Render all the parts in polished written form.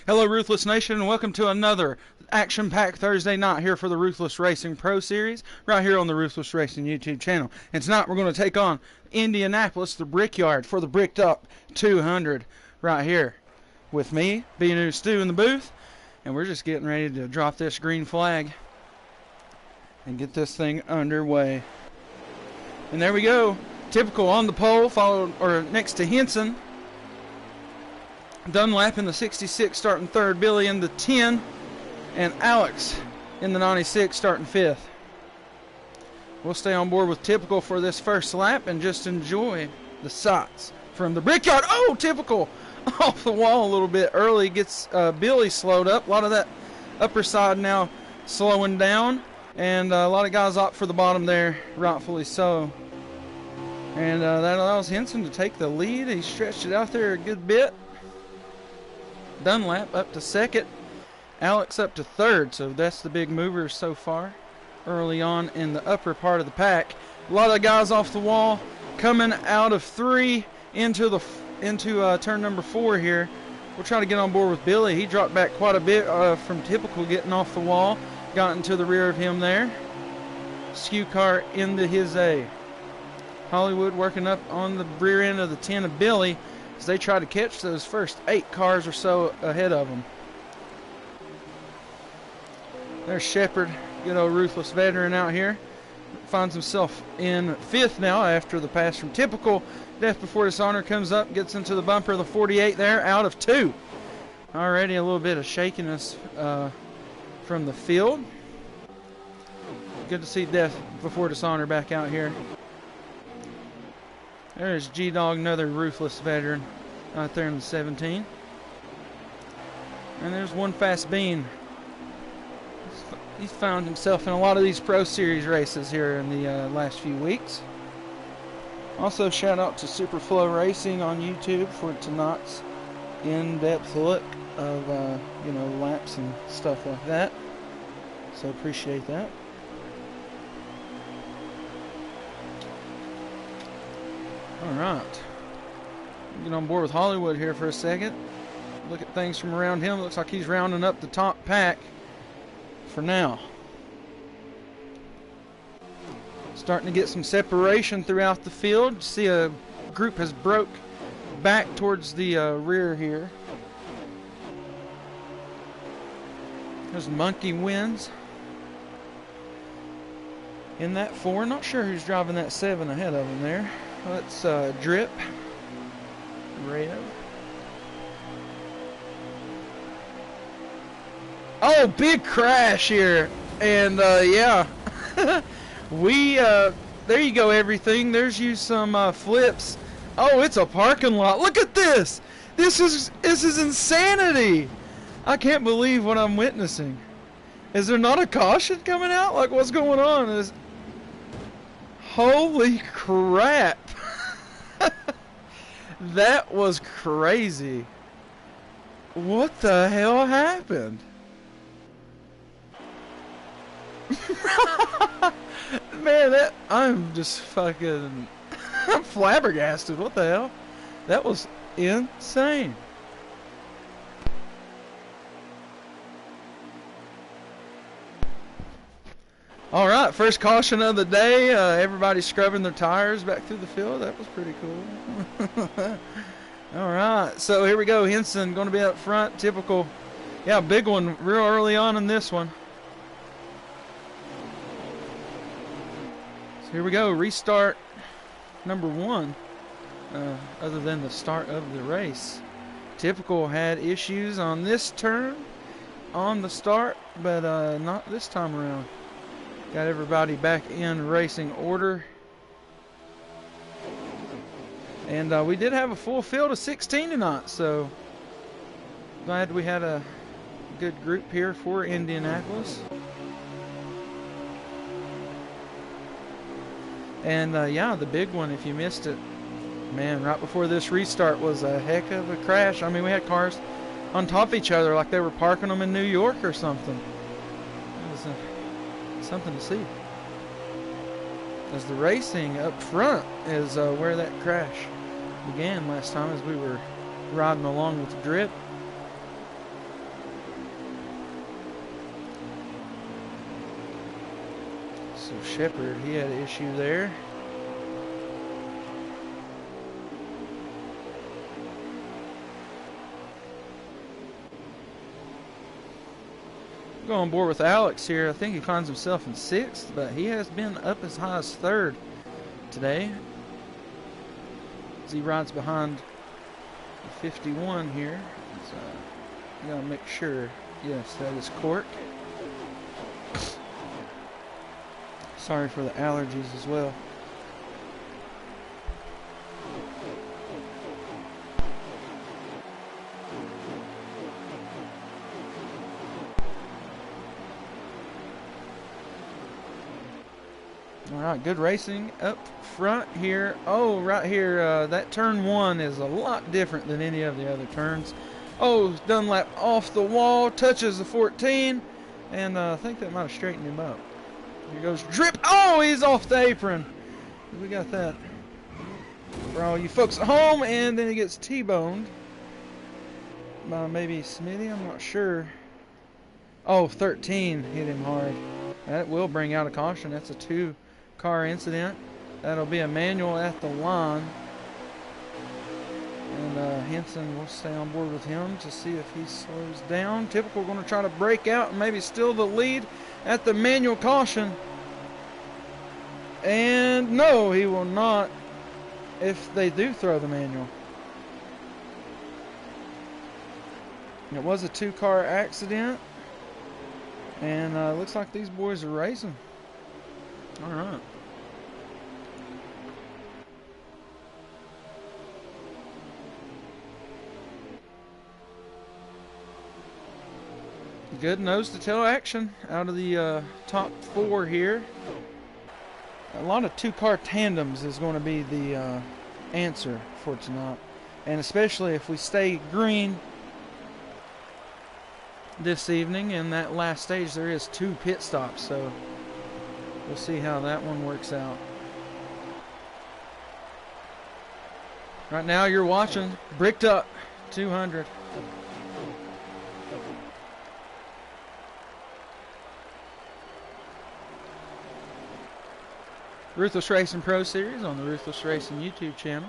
Hello, Ruthless Nation, and welcome to another action-packed Thursday night here for the Ruthless Racing Pro Series, right here on the Ruthless Racing YouTube channel. And tonight we're going to take on Indianapolis, the Brickyard, for the Bricked Up 200 right here with me, B&U Stu in the booth, and we're just getting ready to drop this green flag and get this thing underway. And there we go. Typical on the pole, followed or next to Henson. Dunlap in the 66 starting third, Billy in the 10, and Alex in the 96 starting fifth. We'll stay on board with Typical for this first lap and just enjoy the sights from the Brickyard. Oh, Typical off the wall a little bit early, gets Billy slowed up. A lot of that upper side now slowing down, and a lot of guys opt for the bottom there, rightfully so. And that allows Henson to take the lead. He stretched it out there a good bit. Dunlap up to second, Alex up to third, so that's the big movers so far early on in the upper part of the pack. A lot of guys off the wall coming out of three into turn number 4 here. We'll try to get on board with Billy. He dropped back quite a bit from Typical getting off the wall, got into the rear of him there. Skew car into his A. Hollywood working up on the rear end of the 10 of Billy as they try to catch those first 8 cars or so ahead of them. There's Shepard, good old Ruthless veteran out here. Finds himself in 5th now after the pass from Typical. Death Before Dishonor comes up, gets into the bumper of the 48 there, out of 2. Already a little bit of shakiness from the field. Good to see Death Before Dishonor back out here. There's G-Dog, another Ruthless veteran out there in the 17. And there's One Fast Bean. He's found himself in a lot of these Pro Series races here in the last few weeks. Also, shout out to Superflow Racing on YouTube for tonight's in-depth look of laps and stuff like that. So appreciate that. Alright, get on board with Hollywood here for a second. Look at things from around him. Looks like he's rounding up the top pack for now. Starting to get some separation throughout the field. See a group has broke back towards the rear here. There's Monkey Wins in that 4. Not sure who's driving that 7 ahead of him there. Let's Drip, Rayo. Oh, big crash here, and yeah, there you go, everything. There's you some flips. Oh, it's a parking lot. Look at this. This is insanity. I can't believe what I'm witnessing. Is there not a caution coming out? Like, what's going on? Holy crap. That was crazy. What the hell happened? Man, I'm just fucking I'm flabbergasted. What the hell? That was insane. All right, first caution of the day. Everybody's scrubbing their tires back through the field. That was pretty cool. All right, so here we go. Henson going to be up front. Typical. Yeah, big one real early on in this one. So here we go. Restart number 1, other than the start of the race. Typical had issues on this turn on the start, but not this time around. Got everybody back in racing order. And we did have a full field of 16 tonight, so glad we had a good group here for Indianapolis. And yeah, the big one, if you missed it, man, right before this restart was a heck of a crash. I mean, we had cars on top of each other like they were parking them in New York or something. It was something to see. As the racing up front is where that crash began last time, as we were riding along with Drip. Shepard, he had an issue there. Go on board with Alex here. I think he finds himself in 6th, but he has been up as high as 3rd today, as he rides behind the 51 here. So, you gotta make sure. Yes, that is Cork. Sorry for the allergies as well. Alright, good racing up front here. Oh, right here, that turn 1 is a lot different than any of the other turns. Oh, Dunlap off the wall, touches the 14, and I think that might have straightened him up. Here goes Drip. Oh, he's off the apron. We got that for all you folks at home, and then he gets T-boned by maybe Smitty, I'm not sure. Oh, 13 hit him hard. That will bring out a caution. That's a 2-car incident. That'll be a manual at the line. And Henson will stay on board with him to see if he slows down. Typical going to try to break out and maybe steal the lead at the manual caution. And no, he will not if they do throw the manual. It was a 2-car accident. And looks like these boys are racing. All right. Good nose-to-tail action out of the top 4 here. A lot of 2-car tandems is going to be the answer for tonight. And especially if we stay green this evening. In that last stage, there is 2 pit stops. So we'll see how that one works out. Right now, you're watching Bricked Up 200. Ruthless Racing Pro Series on the Ruthless Racing YouTube channel.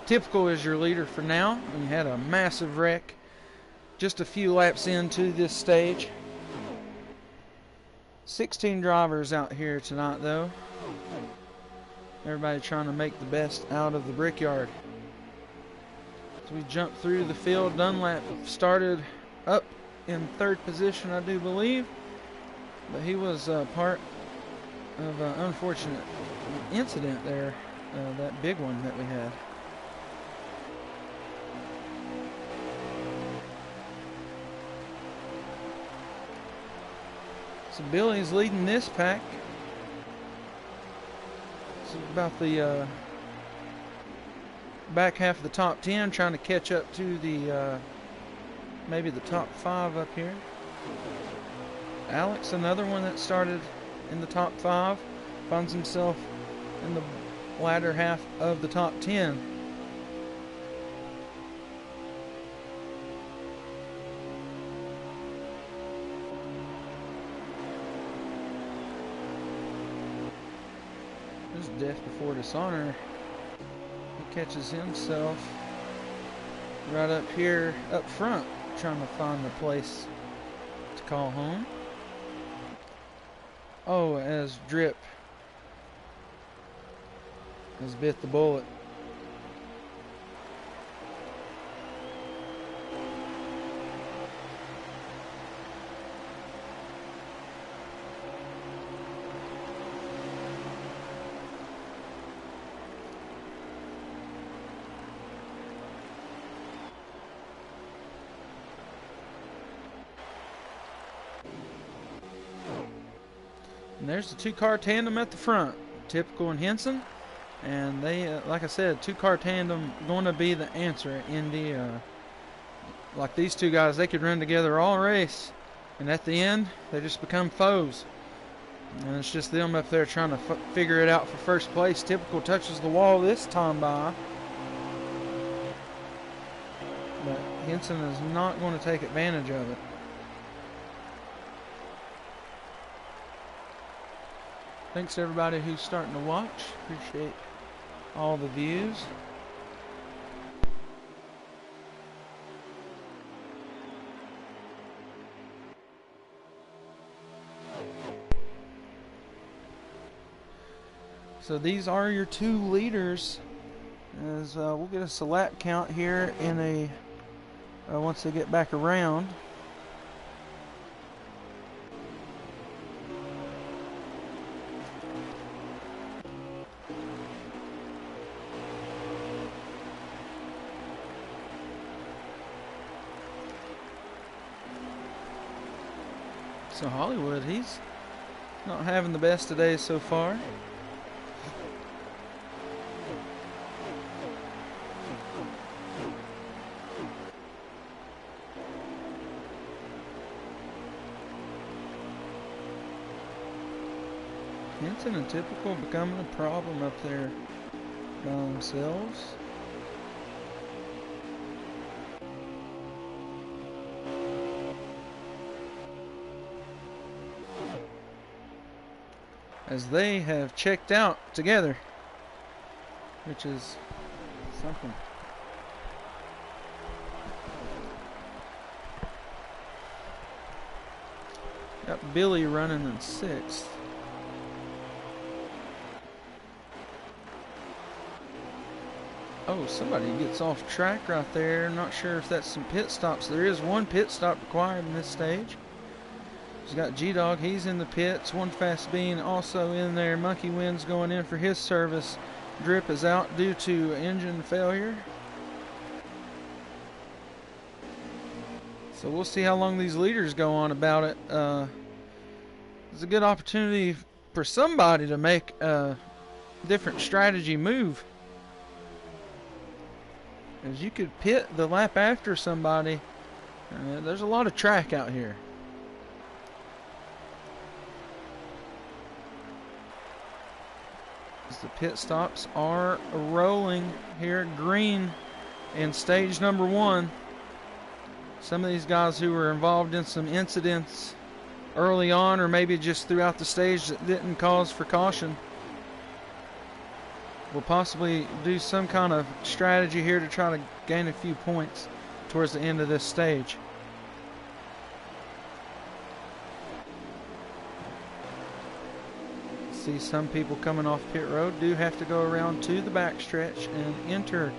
Typical is your leader for now. We had a massive wreck just a few laps into this stage. 16 drivers out here tonight, though. Everybody trying to make the best out of the Brickyard. So we jump through the field. Dunlap started up in 3rd position, I do believe. But he was part of an unfortunate incident there, that big one that we had. So Billy's leading this pack. It's about the back half of the top 10, trying to catch up to the maybe the top 5 up here. Alex, another one that started in the top 5, finds himself in the latter half of the top 10. This is death before dishonor. He catches himself right up here up front, trying to find the place to call home. Oh, as Drip has bit the bullet. And there's the 2-car tandem at the front, Typical and Henson. And they, like I said, 2-car tandem going to be the answer at Indy. Like these 2 guys, they could run together all race. And at the end, they just become foes. And it's just them up there trying to figure it out for first place. Typical touches the wall this time by. But Henson is not going to take advantage of it. Thanks to everybody who's starting to watch. Appreciate all the views. So these are your two leaders. As we'll get us a lap count here in a once they get back around. So Hollywood, he's not having the best of days so far. Hinton and Typical becoming a problem up there by themselves. As they have checked out together, which is something. Got Billy running in 6th. Oh, somebody gets off track right there. Not sure if that's some pit stops. There is one pit stop required in this stage. He's got G-Dog. He's in the pits. One Fast Bean also in there. Monkey Wind's going in for his service. Drip is out due to engine failure. So we'll see how long these leaders go on about it. It's a good opportunity for somebody to make a different strategy move. As you could pit the lap after somebody. There's a lot of track out here. As the pit stops are rolling here at green in stage number 1. Some of these guys who were involved in some incidents early on, or maybe just throughout the stage that didn't cause for caution, will possibly do some kind of strategy here to try to gain a few points towards the end of this stage. See some people coming off pit road do have to go around to the backstretch and enter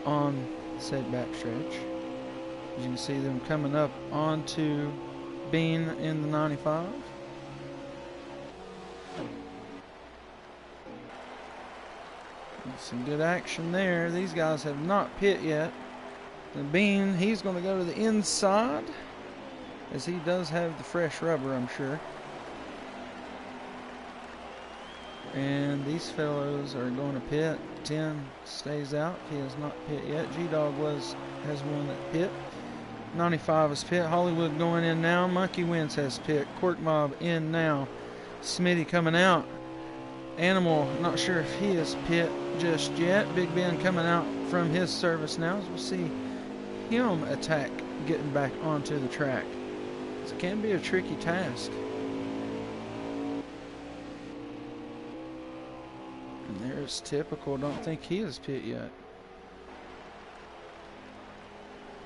on said backstretch. As you can see them coming up onto Bean in the 95. Some good action there. These guys have not pit yet. The Bean, he's going to go to the inside, as he does have the fresh rubber, I'm sure. And these fellows are going to pit. 10 stays out. He has not pit yet. G-Dog has one that pit. 95 is pit. Hollywood going in now. Monkey Winds has pit. Quirk Mob in now. Smitty coming out. Animal, not sure if he is pit just yet. Big Ben coming out from his service now, as we'll see him attack getting back onto the track. It can be a tricky task. And there's Typical. Don't think he is pit yet.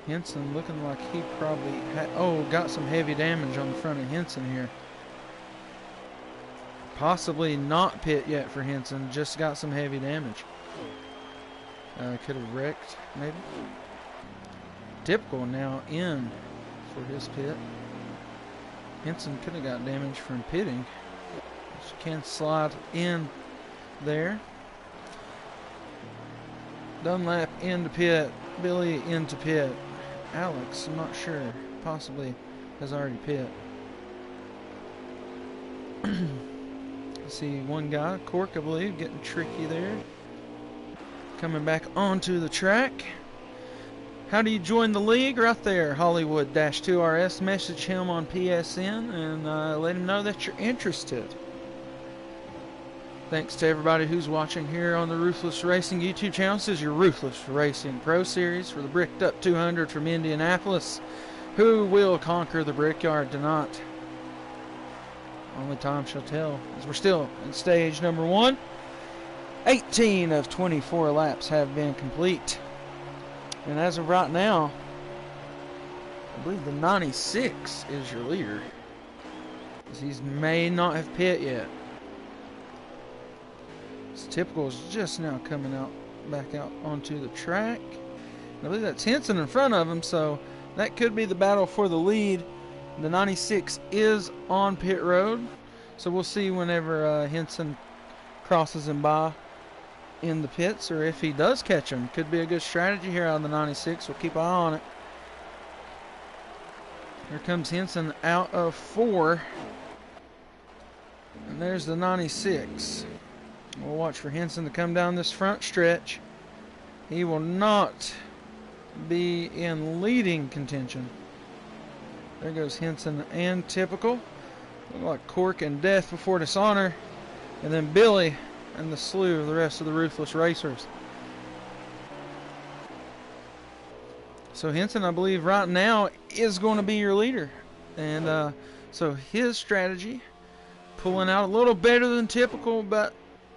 Henson looking like he probably got some heavy damage on the front of Henson here. Possibly not pit yet for Henson, just got some heavy damage. Could have wrecked, maybe. Typical now in for his pit. Henson could have got damage from pitting. She can slide in there. Dunlap into pit. Billy into pit. Alex, I'm not sure, possibly has already pit. See one guy, Cork, I believe, getting tricky there. Coming back onto the track. How do you join the league? Right there, Hollywood-2RS. Message him on PSN and let him know that you're interested. Thanks to everybody who's watching here on the Ruthless Racing YouTube channel. This is your Ruthless Racing Pro Series for the Bricked Up 200 from Indianapolis. Who will conquer the Brickyard tonight? Only time shall tell, as we're still in stage number 1. 18 of 24 laps have been complete. And as of right now, I believe the 96 is your leader, as he may not have pit yet. It's Typical is just now coming out, back out onto the track. I believe that's Henson in front of him, so that could be the battle for the lead. The 96 is on pit road, so we'll see whenever Henson crosses him by in the pits, or if he does catch him. Could be a good strategy here out of the 96. We'll keep an eye on it. Here comes Henson out of 4. And there's the 96. We'll watch for Henson to come down this front stretch. He will not be in leading contention. There goes Henson and Typical. Look like Cork and Death Before Dishonor. And then Billy and the slew of the rest of the Ruthless racers. So Henson, I believe, right now is going to be your leader. And so his strategy, pulling out a little better than Typical, but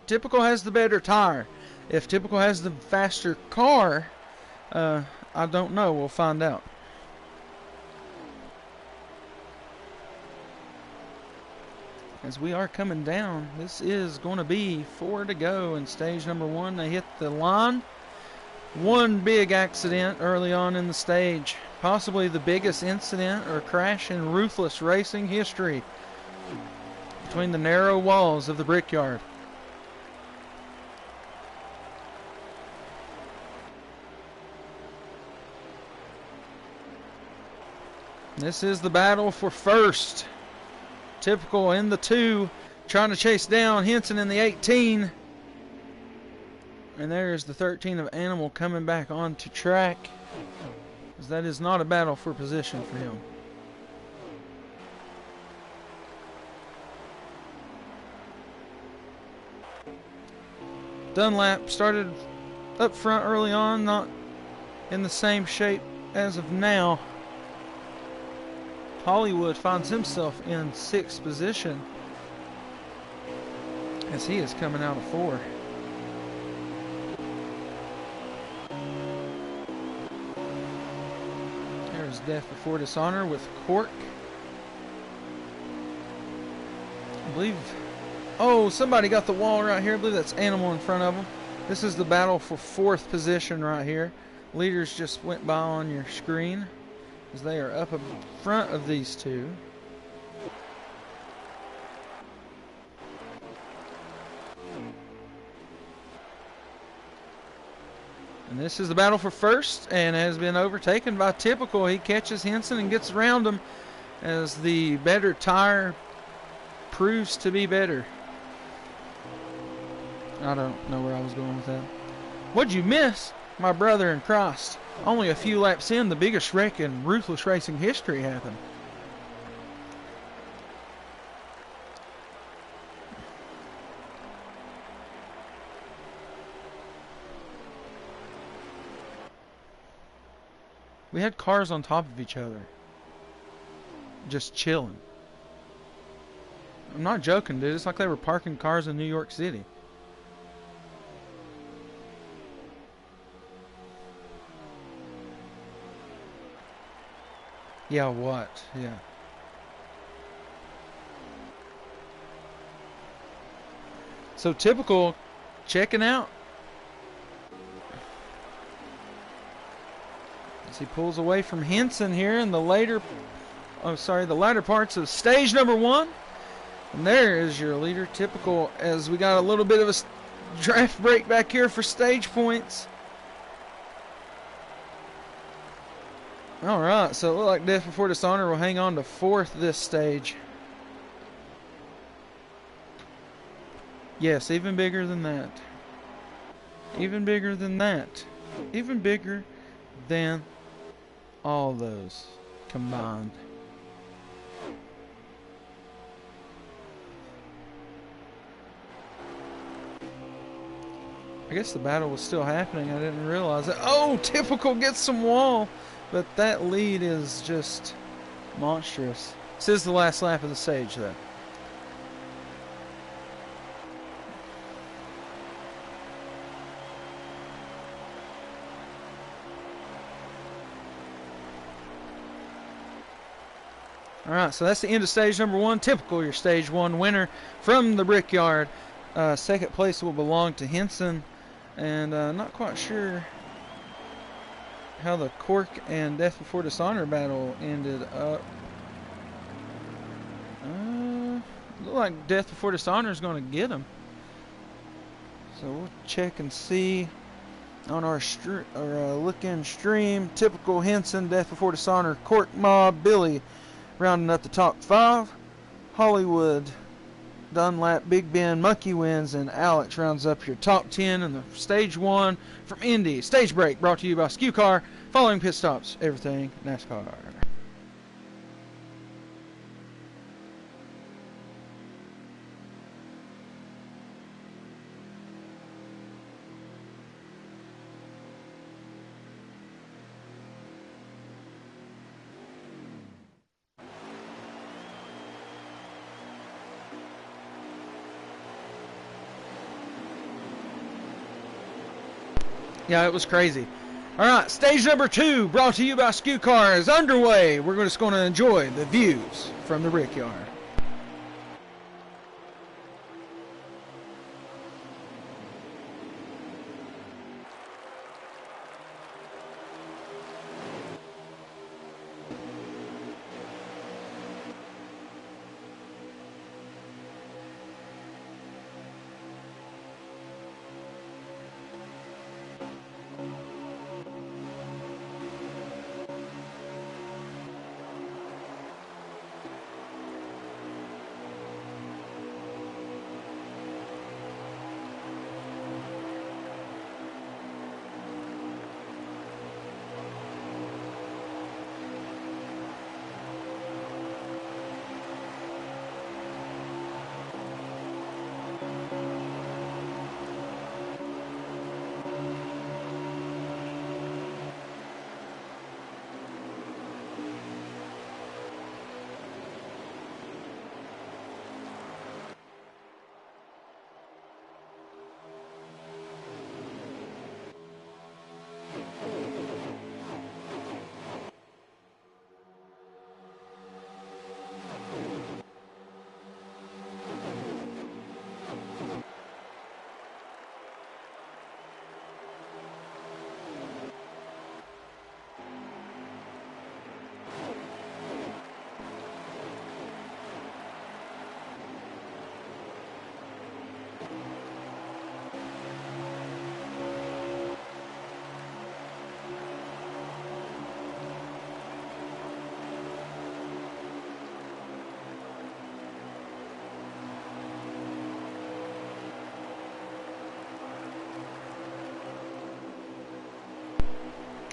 Typical has the better tire. If Typical has the faster car, I don't know. We'll find out. As we are coming down, this is going to be 4 to go in stage number 1. They hit the line. One big accident early on in the stage, possibly the biggest incident or crash in Ruthless racing history, between the narrow walls of the Brickyard. This is the battle for first. Typical in the 2, trying to chase down Henson in the 18. And there's the 13 of Animal coming back onto track, because that is not a battle for position for him. Dunlap started up front early on, not in the same shape as of now. Hollywood finds himself in 6th position, as he is coming out of 4. There's Death Before Dishonor with Cork. I believe, oh, somebody got the wall right here. I believe that's Animal in front of them. This is the battle for 4th position right here. Leaders just went by on your screen, as they are up in front of these two. And this is the battle for first, and has been overtaken by Typical. He catches Henson and gets around him, as the better tire proves to be better. I don't know where I was going with that. What'd you miss, my brother in Christ? Only a few laps in, the biggest wreck in Ruthless racing history happened. We had cars on top of each other, just chilling. I'm not joking, dude. It's like they were parking cars in New York City. Yeah, what? Yeah. So Typical checking out. As he pulls away from Henson here in the later parts of stage number 1. And there is your leader, Typical, as we got a little bit of a draft break back here for stage points. Alright, so it looks like Death Before Dishonor will hang on to 4th this stage. Yes, even bigger than that. Even bigger than that. Even bigger than all those combined. I guess the battle was still happening. I didn't realize it. Oh, Typical gets some wall. But that lead is just monstrous. This is the last lap of the stage, though. All right, so that's the end of stage number 1. Typical, your stage 1 winner from the Brickyard. Second place will belong to Henson, and not quite sure how the Cork and Death Before Dishonor battle ended up. Look like Death Before Dishonor is going to get him. So we'll check and see on our look-in stream. Typical, Henson, Death Before Dishonor, Cork Mob, Billy rounding up the top 5. Hollywood, Dunlap, Big Ben, Monkey wins, and Alex rounds up your top 10 in the stage 1 from Indy. Stage break brought to you by Skew Car. Following pit stops, everything NASCAR. Yeah, it was crazy. All right, stage number 2, brought to you by Skew Car, is underway. We're just going to enjoy the views from the Brickyard.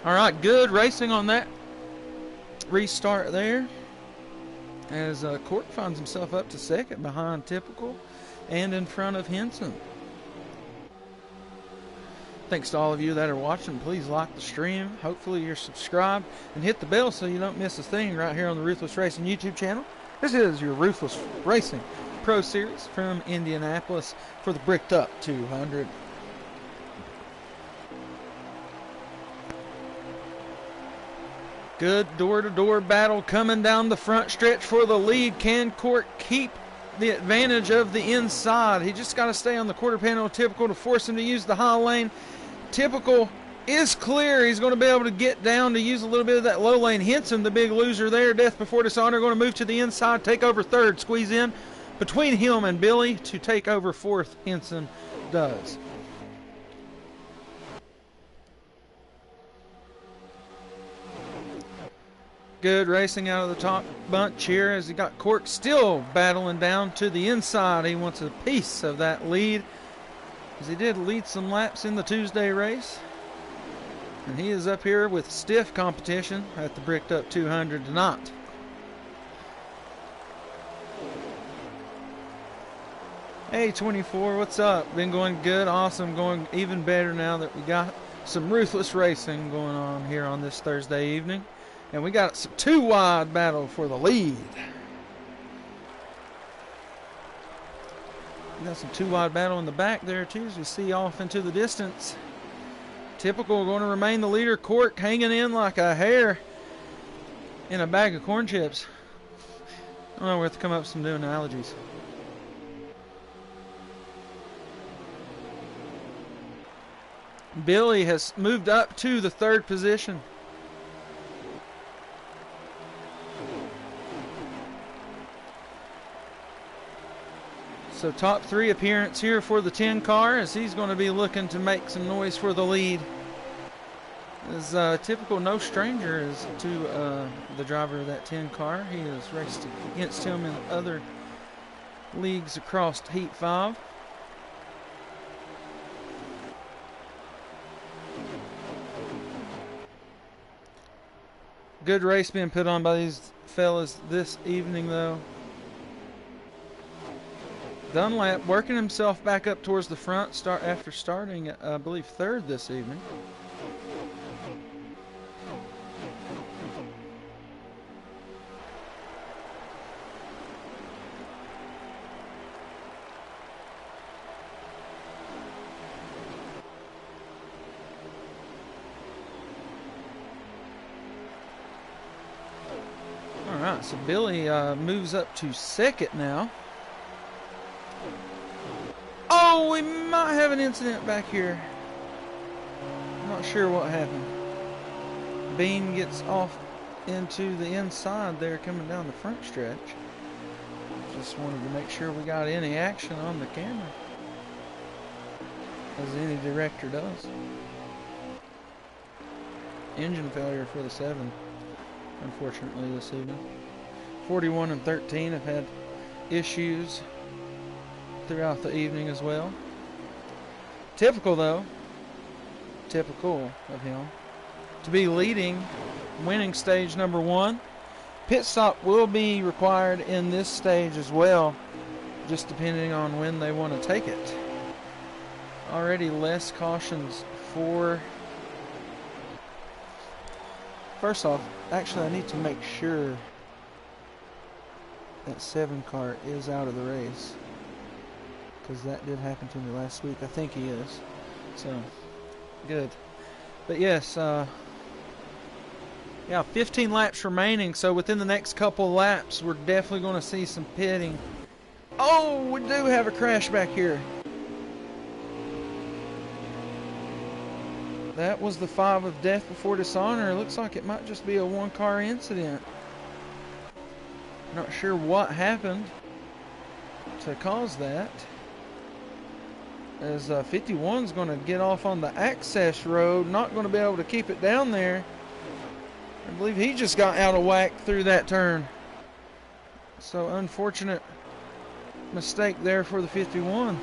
All right, good racing on that restart there, as Cork finds himself up to second behind Typical and in front of Henson. Thanks to all of you that are watching. Please like the stream. Hopefully you're subscribed and hit the bell so you don't miss a thing right here on the Ruthless Racing YouTube channel. This is your Ruthless Racing Pro Series from Indianapolis for the Bricked Up 200. Good door-to-door battle coming down the front stretch for the lead. Can Cork keep the advantage of the inside? He just got to stay on the quarter panel of Typical to force him to use the high lane. Typical is clear. He's going to be able to get down to use a little bit of that low lane. Henson, the big loser there. Death Before Dishonor going to move to the inside, take over third, squeeze in between him and Billy to take over fourth. Henson does. Good racing out of the top bunch here as he got Cork still battling down to the inside. He wants a piece of that lead as he did lead some laps in the Tuesday race. And he is up here with stiff competition at the Bricked Up 200 tonight. Hey 24, what's up? Been going good, awesome, going even better now that we got some Ruthless Racing going on here on this Thursday evening. And we got some two wide battle for the lead. We got some two wide battle in the back there too, as we see off into the distance. Typical going to remain the leader. Cork hanging in like a hare in a bag of corn chips. I don't know, we have to come up with some new analogies. Billy has moved up to the 3rd position. So top 3 appearance here for the 10 car, as he's going to be looking to make some noise for the lead. As typical, no stranger is to the driver of that 10 car. He has raced against him in other leagues across Heat 5. Good race being put on by these fellas this evening, though. Dunlap working himself back up towards the front after starting, I believe, 3rd this evening. Alright, so Billy moves up to 2nd now. Oh, we might have an incident back here. I'm not sure what happened. Bean gets off into the inside there coming down the front stretch. Just wanted to make sure we got any action on the camera, as any director does. Engine failure for the 7, unfortunately, this evening. 41 and 13 have had issues throughout the evening as well. Typical, though. Typical of him to be leading, winning stage number 1. Pit stop will be required in this stage as well, just depending on when they want to take it. Already less cautions for... First off, actually I need to make sure that 7 car is out of the race, because that did happen to me last week. I think he is. So, good. But yes, yeah, 15 laps remaining, so within the next couple laps, we're definitely going to see some pitting. Oh, we do have a crash back here. That was the 5 of death before dishonor. It looks like it might just be a 1-car incident. Not sure what happened to cause that. As 51's going to get off on the access road, not going to be able to keep it down there. I believe he just got out of whack through that turn. So unfortunate mistake there for the 51.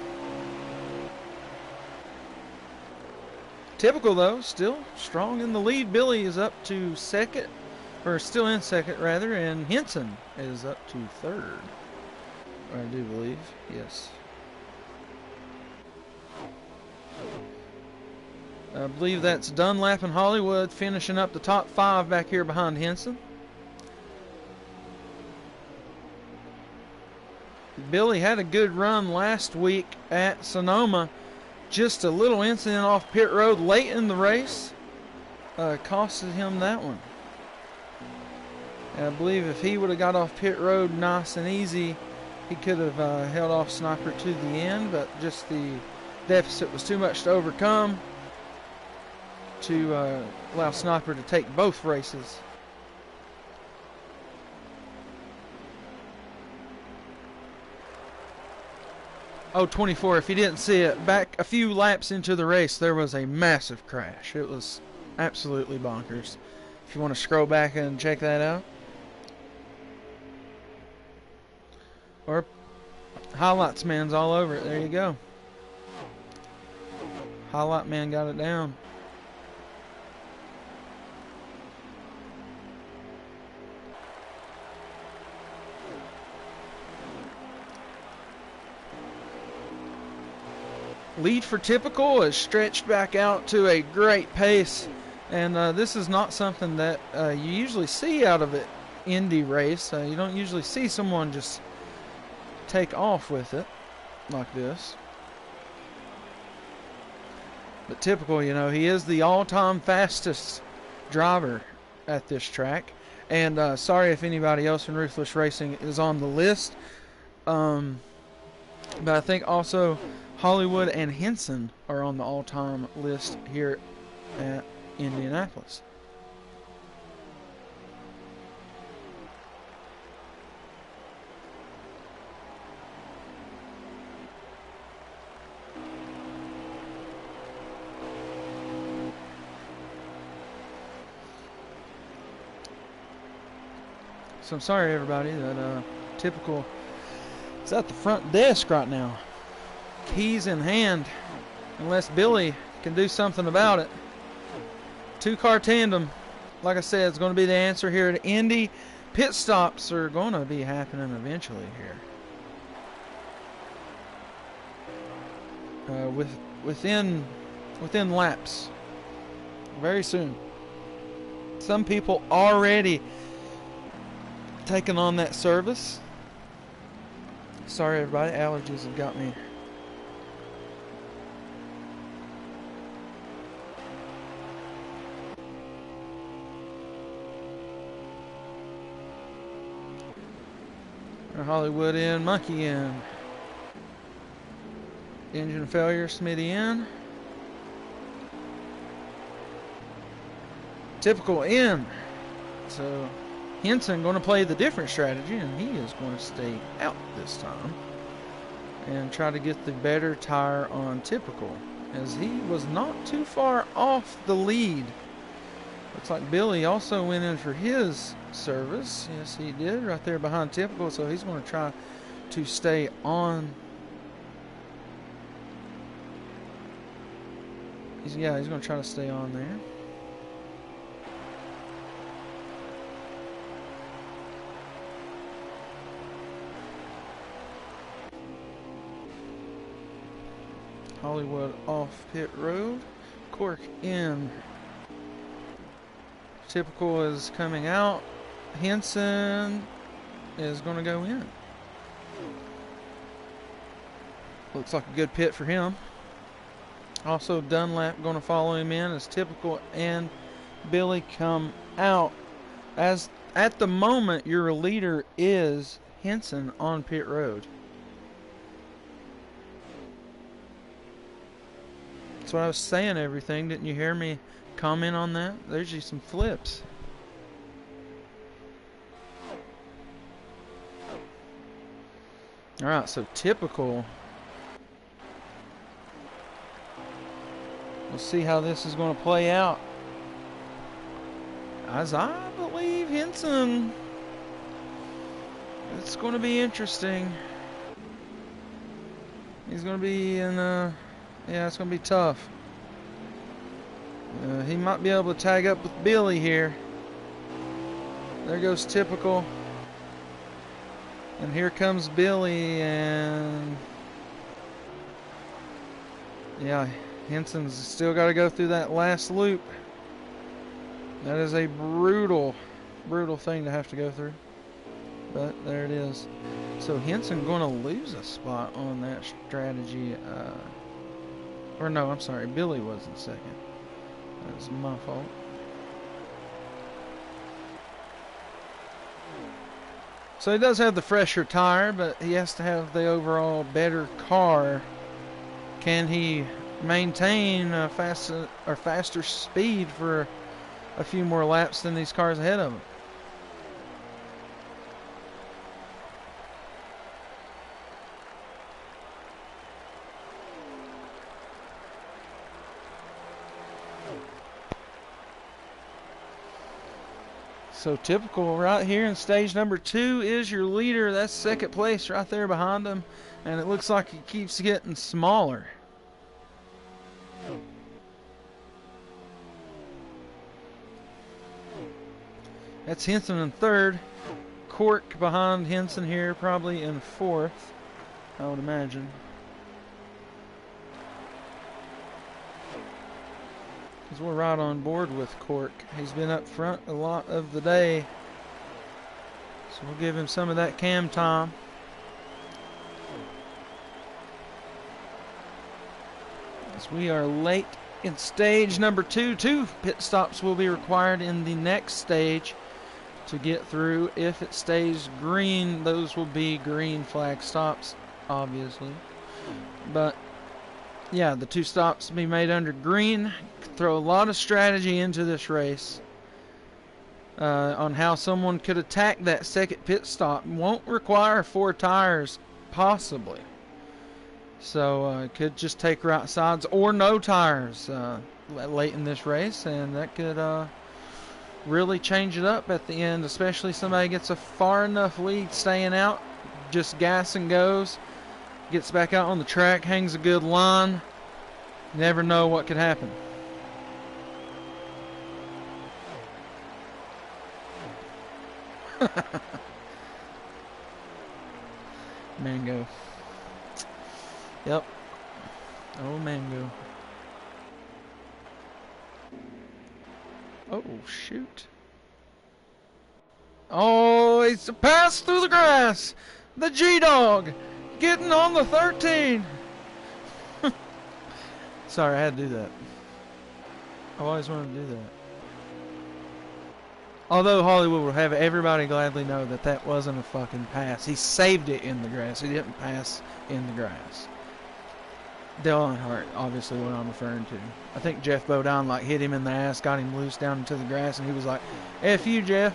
Typical, though, still strong in the lead. Billy is up to 2nd, or still in 2nd rather, and Henson is up to 3rd. I do believe, yes. I believe that's Dunlap and Hollywood finishing up the top 5 back here behind Henson. Billy had a good run last week at Sonoma. Just a little incident off pit road late in the race costed him that one. And I believe if he would have got off pit road nice and easy, he could have held off Sniper to the end, but just the deficit was too much to overcome to allow Sniper to take both races. Oh, 24, if you didn't see it, back a few laps into the race, there was a massive crash. It was absolutely bonkers. If you want to scroll back and check that out. Or Highlights Man's all over it. There you go. Highlight Man got it down. Lead for Typical is stretched back out to a great pace, and this is not something that you usually see out of an Indy race. You don't usually see someone just take off with it like this. But Typical, you know, he is the all-time fastest driver at this track. And sorry if anybody else in Ruthless Racing is on the list. But I think also Hollywood and Henson are on the all-time list here at Indianapolis. So I'm sorry, everybody, that Typical is at the front desk right now. Keys in hand, unless Billy can do something about it. Two-car tandem, like I said, is going to be the answer here at Indy. Pit stops are going to be happening eventually here. Within laps. Very soon. Some people already taking on that service. Sorry, everybody. Allergies have got me. Hollywood in, Monkey in. Engine failure, Smitty in. Typical in. So Henson going to play the different strategy, and he is going to stay out this time and try to get the better tire on Typical, as he was not too far off the lead. Looks like Billy also went in for his service. Yes, he did, right there behind Typical, so he's going to try to stay on. He's going to try to stay on there. Hollywood off pit road. Cork in. Typical is coming out. Henson is going to go in. Looks like a good pit for him. Also Dunlap going to follow him in as Typical and Billy come out. As at the moment, your leader is Henson on pit road. That's what I was saying, everything. Didn't you hear me comment on that? There's you some flips. Alright, so Typical. We'll see how this is going to play out. As I believe Henson. It's going to be interesting. He's going to be in yeah, it's going to be tough. He might be able to tag up with Billy here. There goes Typical. And here comes Billy, and yeah, Henson's still got to go through that last loop. That is a brutal thing to have to go through. But there it is. So Henson going to lose a spot on that strategy. Or no, I'm sorry, Billy was in second. That was my fault. So he does have the fresher tire, but he has to have the overall better car. Can he maintain a faster speed for a few more laps than these cars ahead of him? So Typical right here in stage number 2 is your leader. That's second place right there behind him. And it looks like he keeps getting smaller. That's Henson in third. Cork behind Henson here, probably in fourth, I would imagine. Because we're right on board with Cork. He's been up front a lot of the day. So we'll give him some of that cam time. As we are late in stage number 2. 2 pit stops will be required in the next stage to get through. If it stays green, those will be green flag stops, obviously. But yeah, the 2 stops be made under green. Throw a lot of strategy into this race on how someone could attack that second pit stop. Won't require 4 tires, possibly. So it could just take right sides or no tires late in this race, and that could really change it up at the end, especially somebody gets a far enough lead staying out, just gas and goes, gets back out on the track, hangs a good line. Never know what could happen. Mango. Yep. Oh, Mango. Oh, shoot. Oh, it's a pass through the grass. The G-Dog getting on the 13. Sorry, I had to do that. I always wanted to do that. Although Hollywood will have everybody gladly know that that wasn't a fucking pass. He saved it in the grass. He didn't pass in the grass. Dale Earnhardt, obviously what I'm referring to. I think Jeff Bodine like hit him in the ass, got him loose down into the grass, and he was like, F you, Jeff.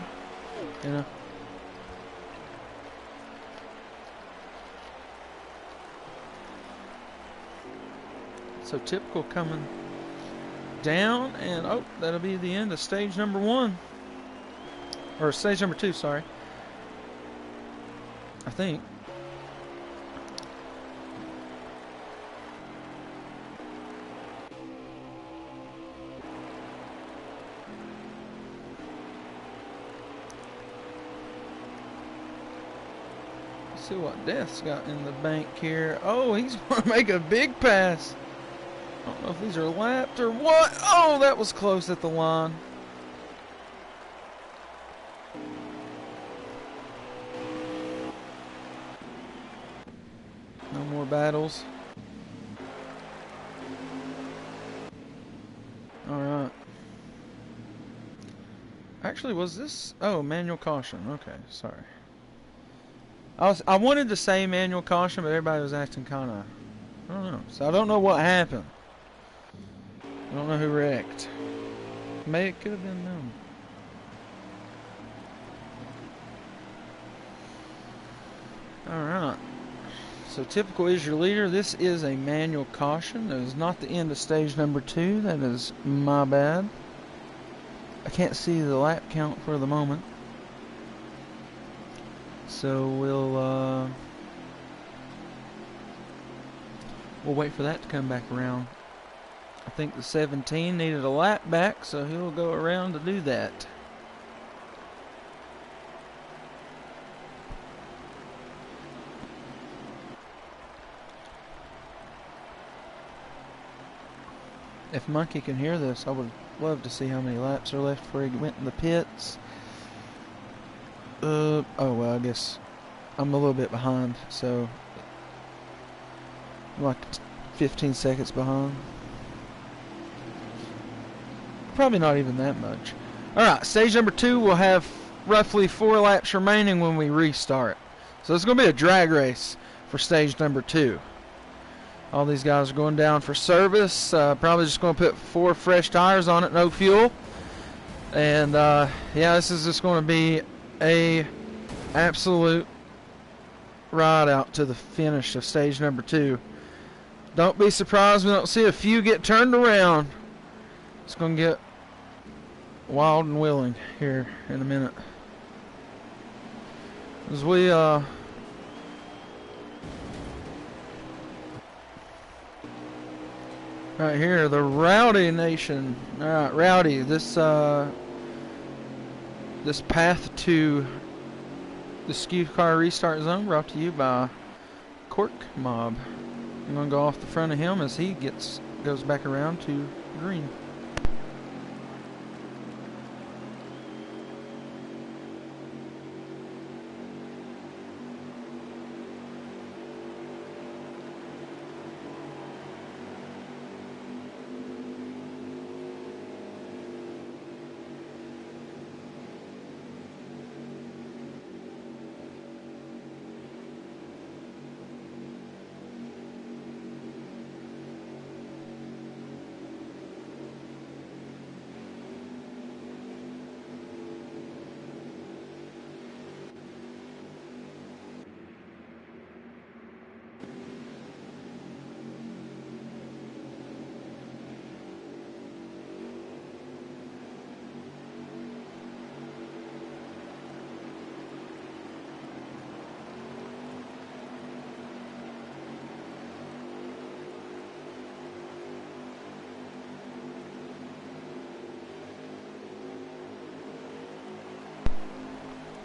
You know. So typical coming down, and oh, that'll be the end of stage number 1. Or stage number 2, sorry. I think. Let's see what Death's got in the bank here. Oh, he's going to make a big pass. I don't know if these are lapped or what. Oh, that was close at the line. No more battles. Alright. Actually, was this... Oh, manual caution. Okay, sorry. I wanted to say manual caution, but everybody was acting kind of... I don't know. So I don't know what happened. I don't know who wrecked. Maybe it could have been them. Alright. So typical is your leader. This is a manual caution. That is not the end of stage number 2. That is my bad. I can't see the lap count for the moment. So we'll wait for that to come back around. I think the 17 needed a lap back, so he'll go around to do that. If Monkey can hear this, I would love to see how many laps are left before he went in the pits. Oh well, I guess I'm a little bit behind, so I'm like 15 seconds behind. Probably not even that much. Alright, stage number 2 will have roughly 4 laps remaining when we restart. So it's going to be a drag race for stage number 2. All these guys are going down for service. Probably just going to put 4 fresh tires on it, no fuel. And yeah, this is just going to be a absolute ride out to the finish of stage number 2. Don't be surprised we don't see a few get turned around. It's going to get wild and willing here in a minute. As we right here, the Rowdy Nation. All right, Rowdy. This path to the skew car restart zone brought to you by Cork Mob. I'm gonna go off the front of him as he goes back around to green.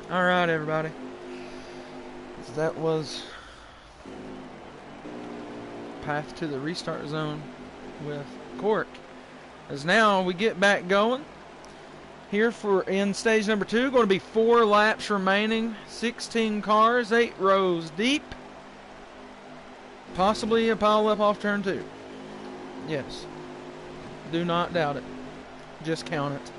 Alright, everybody. That was path to the restart zone with Cork. As now we get back going here for in stage number 2. Going to be 4 laps remaining, 16 cars, 8 rows deep. Possibly a pile up off turn 2. Yes. Do not doubt it. Just count it.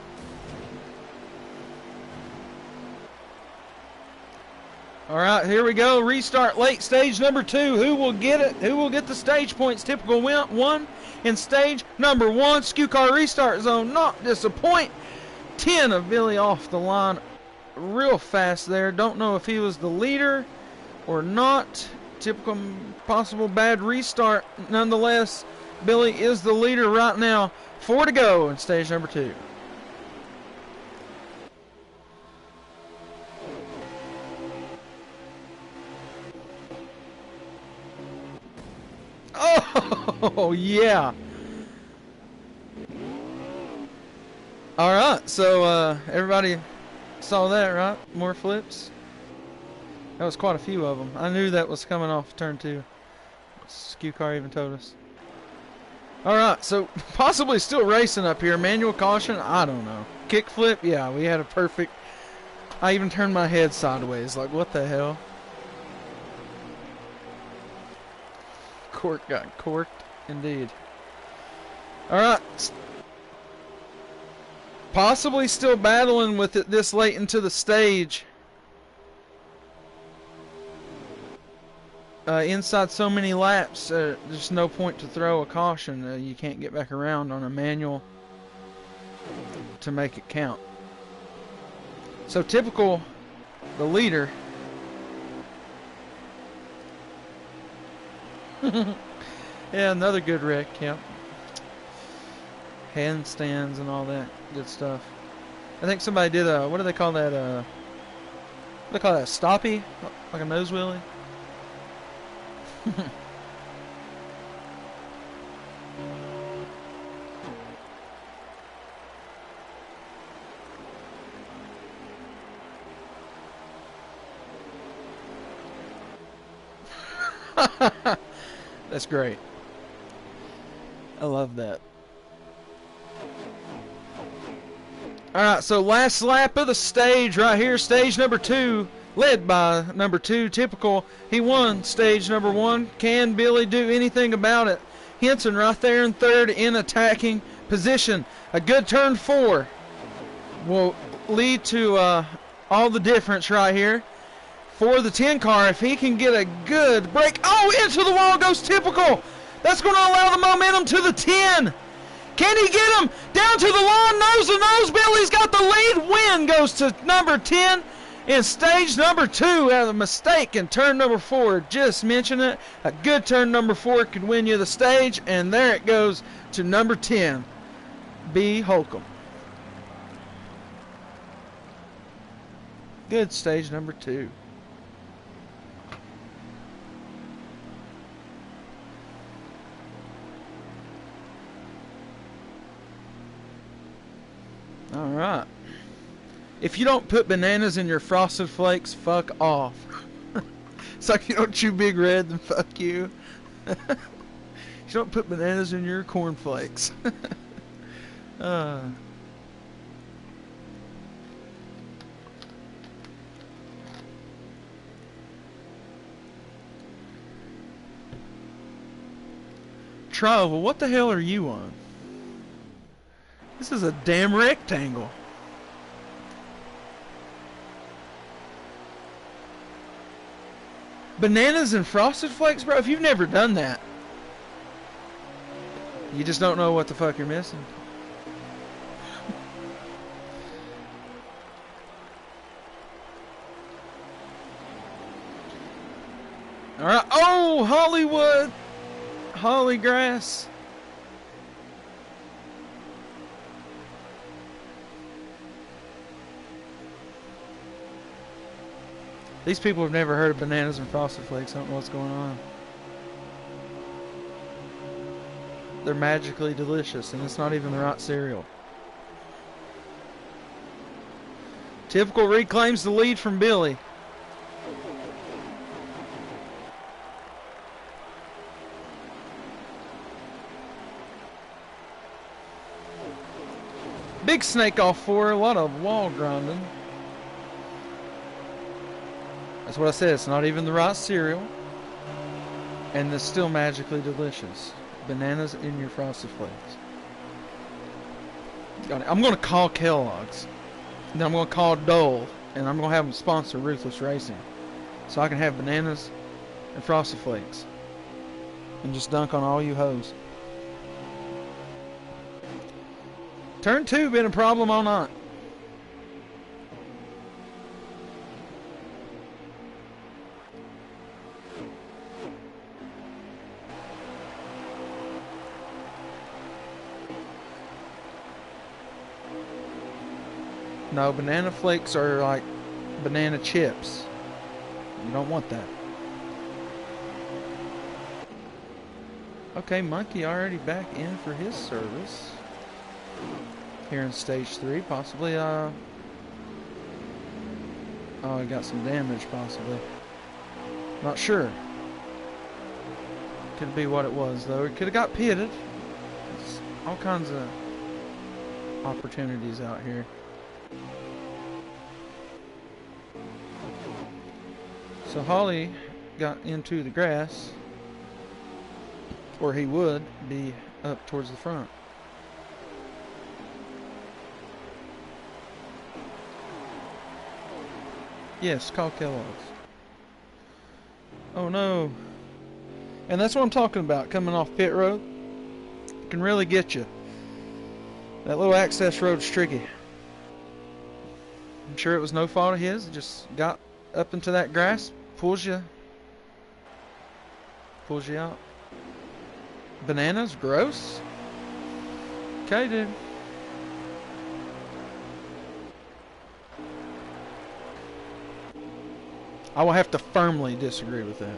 Alright, here we go. Restart late stage number 2. Who will get it? Who will get the stage points? Typical 1 in stage number 1. Skew car restart zone. Not disappoint. 10 of Billy off the line real fast there. Don't know if he was the leader or not. Typical possible bad restart. Nonetheless, Billy is the leader right now. 4 to go in stage number 2. Oh, yeah. All right, so everybody saw that, right? More flips. That was quite a few of them. I knew that was coming off turn 2. Skew car even told us. All right, so possibly still racing up here. Manual caution, I don't know. Kick flip, yeah, we had a perfect. I even turned my head sideways, like what the hell? Cork got corked. Indeed. Alright. Possibly still battling with it this late into the stage. Inside so many laps, there's no point to throw a caution. You can't get back around on a manual to make it count. So typical, the leader. Yeah, another good wreck, yep. Handstands and all that good stuff. I think somebody did a, what do they call that, what do they call that, stoppie? Like a nose wheelie? That's great. I love that. Alright, so last lap of the stage right here. Stage number 2, led by number 2, Typical. He won stage number 1. Can Billy do anything about it? Henson right there in third in attacking position. A good turn 4 will lead to all the difference right here. For the 10 car, if he can get a good break. Oh, into the wall goes Typical. That's going to allow the momentum to the 10. Can he get him down to the line? Nose to nose. Billy's got the lead. Win goes to number 10 in stage number 2. Had a mistake in turn number 4. Just mention it. A good turn number 4 could win you the stage. And there it goes to number 10. B. Holcomb. Good stage number 2. Alright. If you don't put bananas in your Frosted Flakes, fuck off. It's like you don't chew Big Red, then fuck you. You don't put bananas in your Corn Flakes. Travel, what the hell are you on? This is a damn rectangle. Bananas and Frosted Flakes, bro? If you've never done that, you just don't know what the fuck you're missing. Alright. Oh, Hollywood. Holly grass. These people have never heard of bananas and Frosted Flakes. I don't know what's going on. They're magically delicious, and it's not even the right cereal. Typical reclaims the lead from Billy. Big snake off 4, a lot of wall grinding. That's what I said, it's not even the right cereal. And it's still magically delicious. Bananas in your Frosted Flakes. Got it. I'm going to call Kellogg's. And then I'm going to call Dole. And I'm going to have them sponsor Ruthless Racing. So I can have bananas and Frosted Flakes. And just dunk on all you hoes. Turn 2 been a problem all night. No, banana flakes are like banana chips. You don't want that. Okay, Monkey already back in for his service. Here in stage 3, possibly, oh, he got some damage, possibly. Not sure. Could be what it was, though. He could have got pitted. There's all kinds of opportunities out here. So Holly got into the grass, or he would be up towards the front. Yes, call Kellogg's. Oh no. And that's what I'm talking about, coming off pit road. It can really get you. That little access road's tricky. I'm sure it was no fault of his. It just got up into that grass, pulls you out. Bananas, gross. Okay, dude. I will have to firmly disagree with that.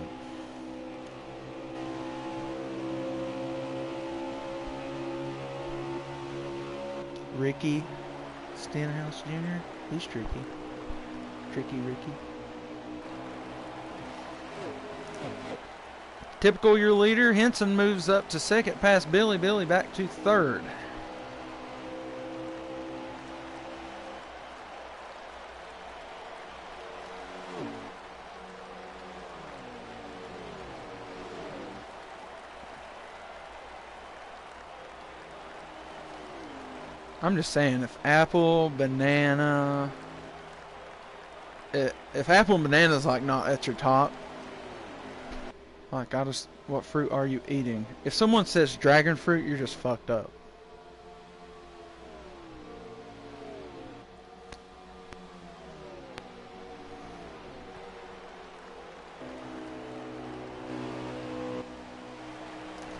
Ricky Stenhouse Jr. He's tricky. Tricky Ricky. Typical your leader. Henson moves up to second past Billy. Billy back to third. I'm just saying, if apple, banana, if apple and banana is like not at your top, like what fruit are you eating? If someone says dragon fruit, you're just fucked up.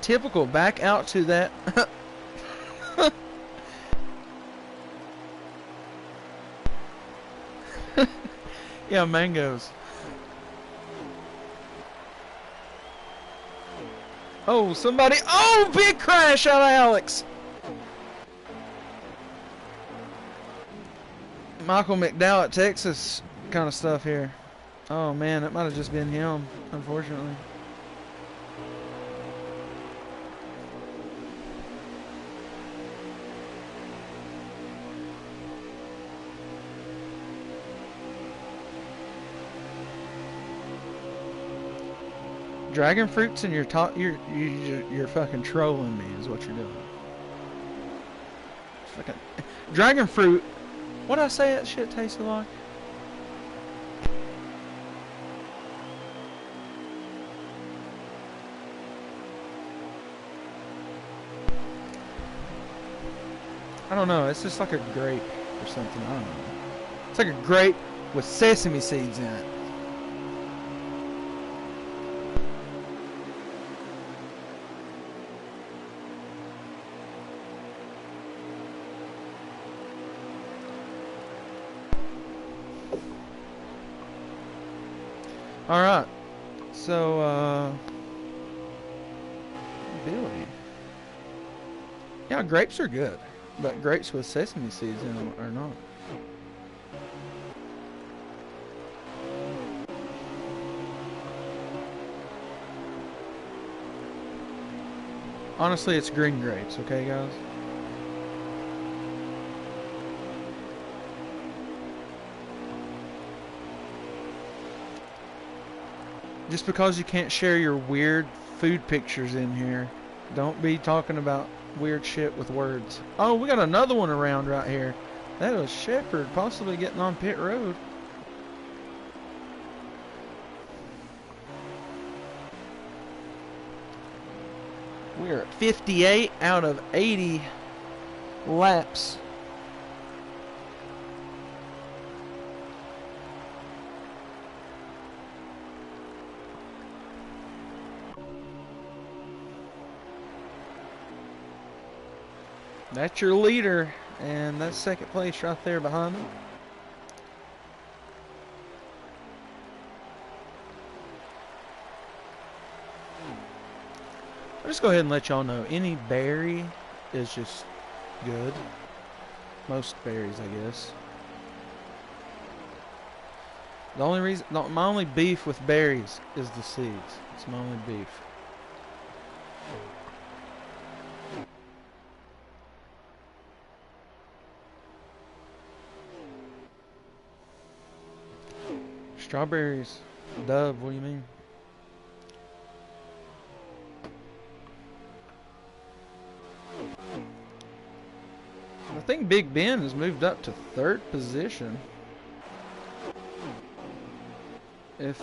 Typical, back out to that. Yeah, mangoes. Oh, somebody. Oh, big crash out of Alex. Michael McDowell at Texas kind of stuff here. Oh, man, it might have just been him, unfortunately. Dragon fruits in your top, you're fucking trolling me is what you're doing. Fucking dragon fruit. What'd I say that shit tasted like? I don't know. It's just like a grape or something. I don't know. It's like a grape with sesame seeds in it. Alright, so, Billy. Yeah, grapes are good, but grapes with sesame seeds in them are not. Honestly, it's green grapes, okay, guys? Just because you can't share your weird food pictures in here, don't be talking about weird shit with words. Oh, we got another one around right here. That was Shepherd, possibly getting on pit road. We're at 58 out of 80 laps. That's your leader, and that's second place right there behind him. I'll just go ahead and let y'all know, any berry is just good. Most berries, I guess. The only reason, my only beef with berries is the seeds. It's my only beef. Strawberries. Dove, what do you mean? I think Big Ben has moved up to third position. If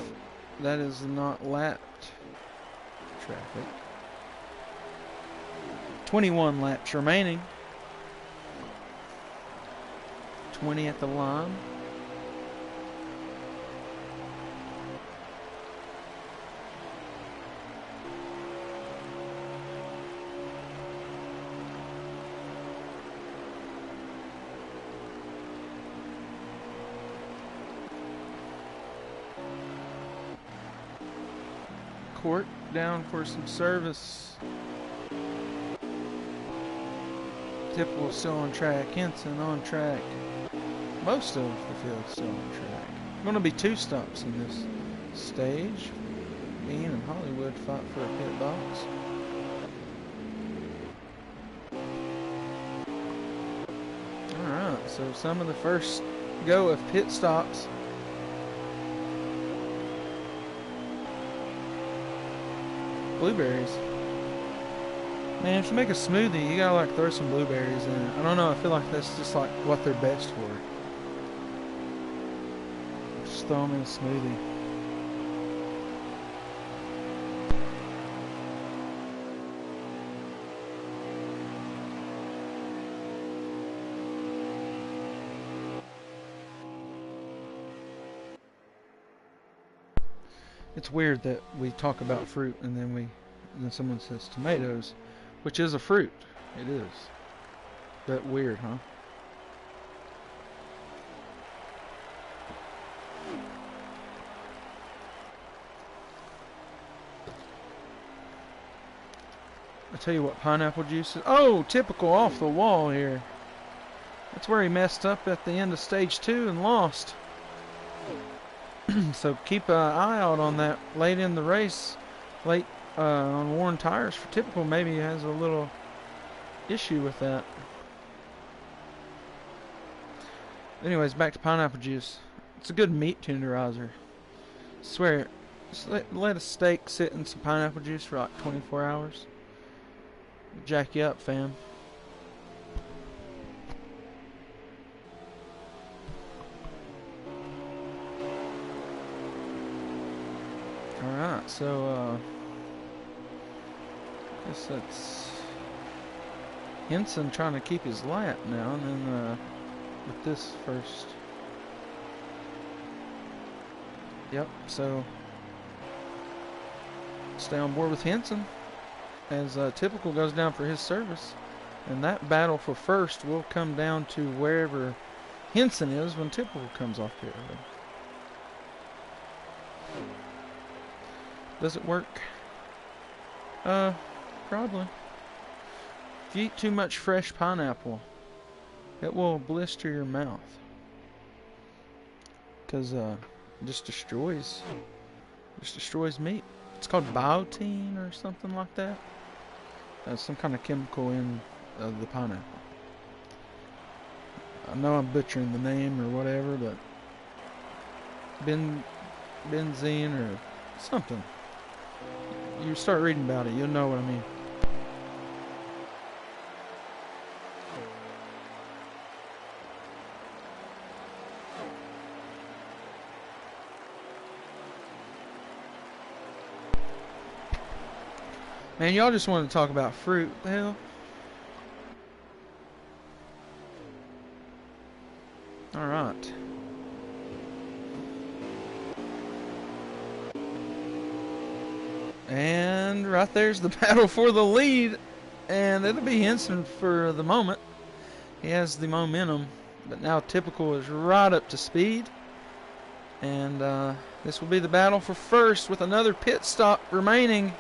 that is not lapped traffic. 21 laps remaining. 20 at the line. Court down for some service. Tipple still on track. Henson on track. Most of the field still on track. Going to be 2 stops in this stage. Bean and Hollywood fought for a pit box. Alright, so some of the first go of pit stops. Blueberries. Man, if you make a smoothie, you gotta like throw some blueberries in it. I don't know, I feel like that's just like what they're best for. Just throw them in a smoothie. It's weird that we talk about fruit and then someone says tomatoes, which is a fruit. It is. But weird, huh? I tell you what, pineapple juice is. Oh, typical off the wall here. That's where he messed up at the end of stage 2 and lost. So keep an eye out on that late in the race, late on worn tires for typical. Maybe he has a little issue with that. Anyways, back to pineapple juice. It's a good meat tenderizer. I swear, just let a steak sit in some pineapple juice for like 24 hours. Jack you up, fam. Alright, so I guess that's Henson trying to keep his lap now, and then with this first. Yep, so stay on board with Henson as typical goes down for his service, and that battle for first will come down to wherever Henson is when typical comes off pit road. Does it work? Probably. If you eat too much fresh pineapple, it will blister your mouth. Because it just destroys meat. It's called biotin or something like that. some kind of chemical in the pineapple. I know I'm butchering the name or whatever, but benzene or something. You start reading about it, you'll know what I mean. Man, y'all just want to talk about fruit. What the hell? Alright. And right there's the battle for the lead. And it'll be Henson for the moment. He has the momentum. But now Typical is right up to speed. And this will be the battle for first with another pit stop remaining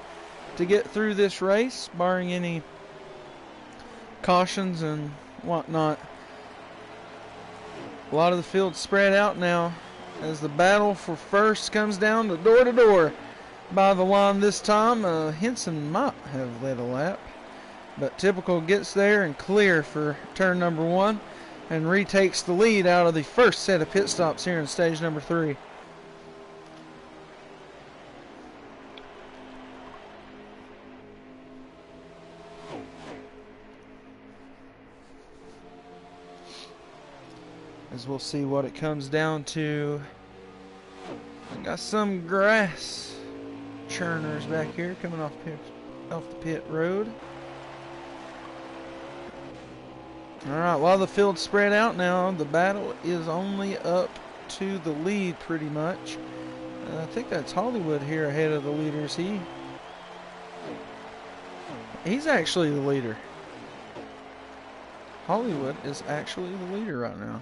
to get through this race, barring any cautions and whatnot. A lot of the field spread out now as the battle for first comes down to door by the line this time. Henson might have led a lap, but Typical gets there and clear for turn number 1 and retakes the lead out of the first set of pit stops here in stage number 3. As we'll see what it comes down to. I got some grass churners back here coming off the pit road. Alright, while the field's spread out now, the battle is only up to the lead pretty much. I think that's Hollywood here ahead of the leaders. He's actually the leader. Hollywood is actually the leader right now.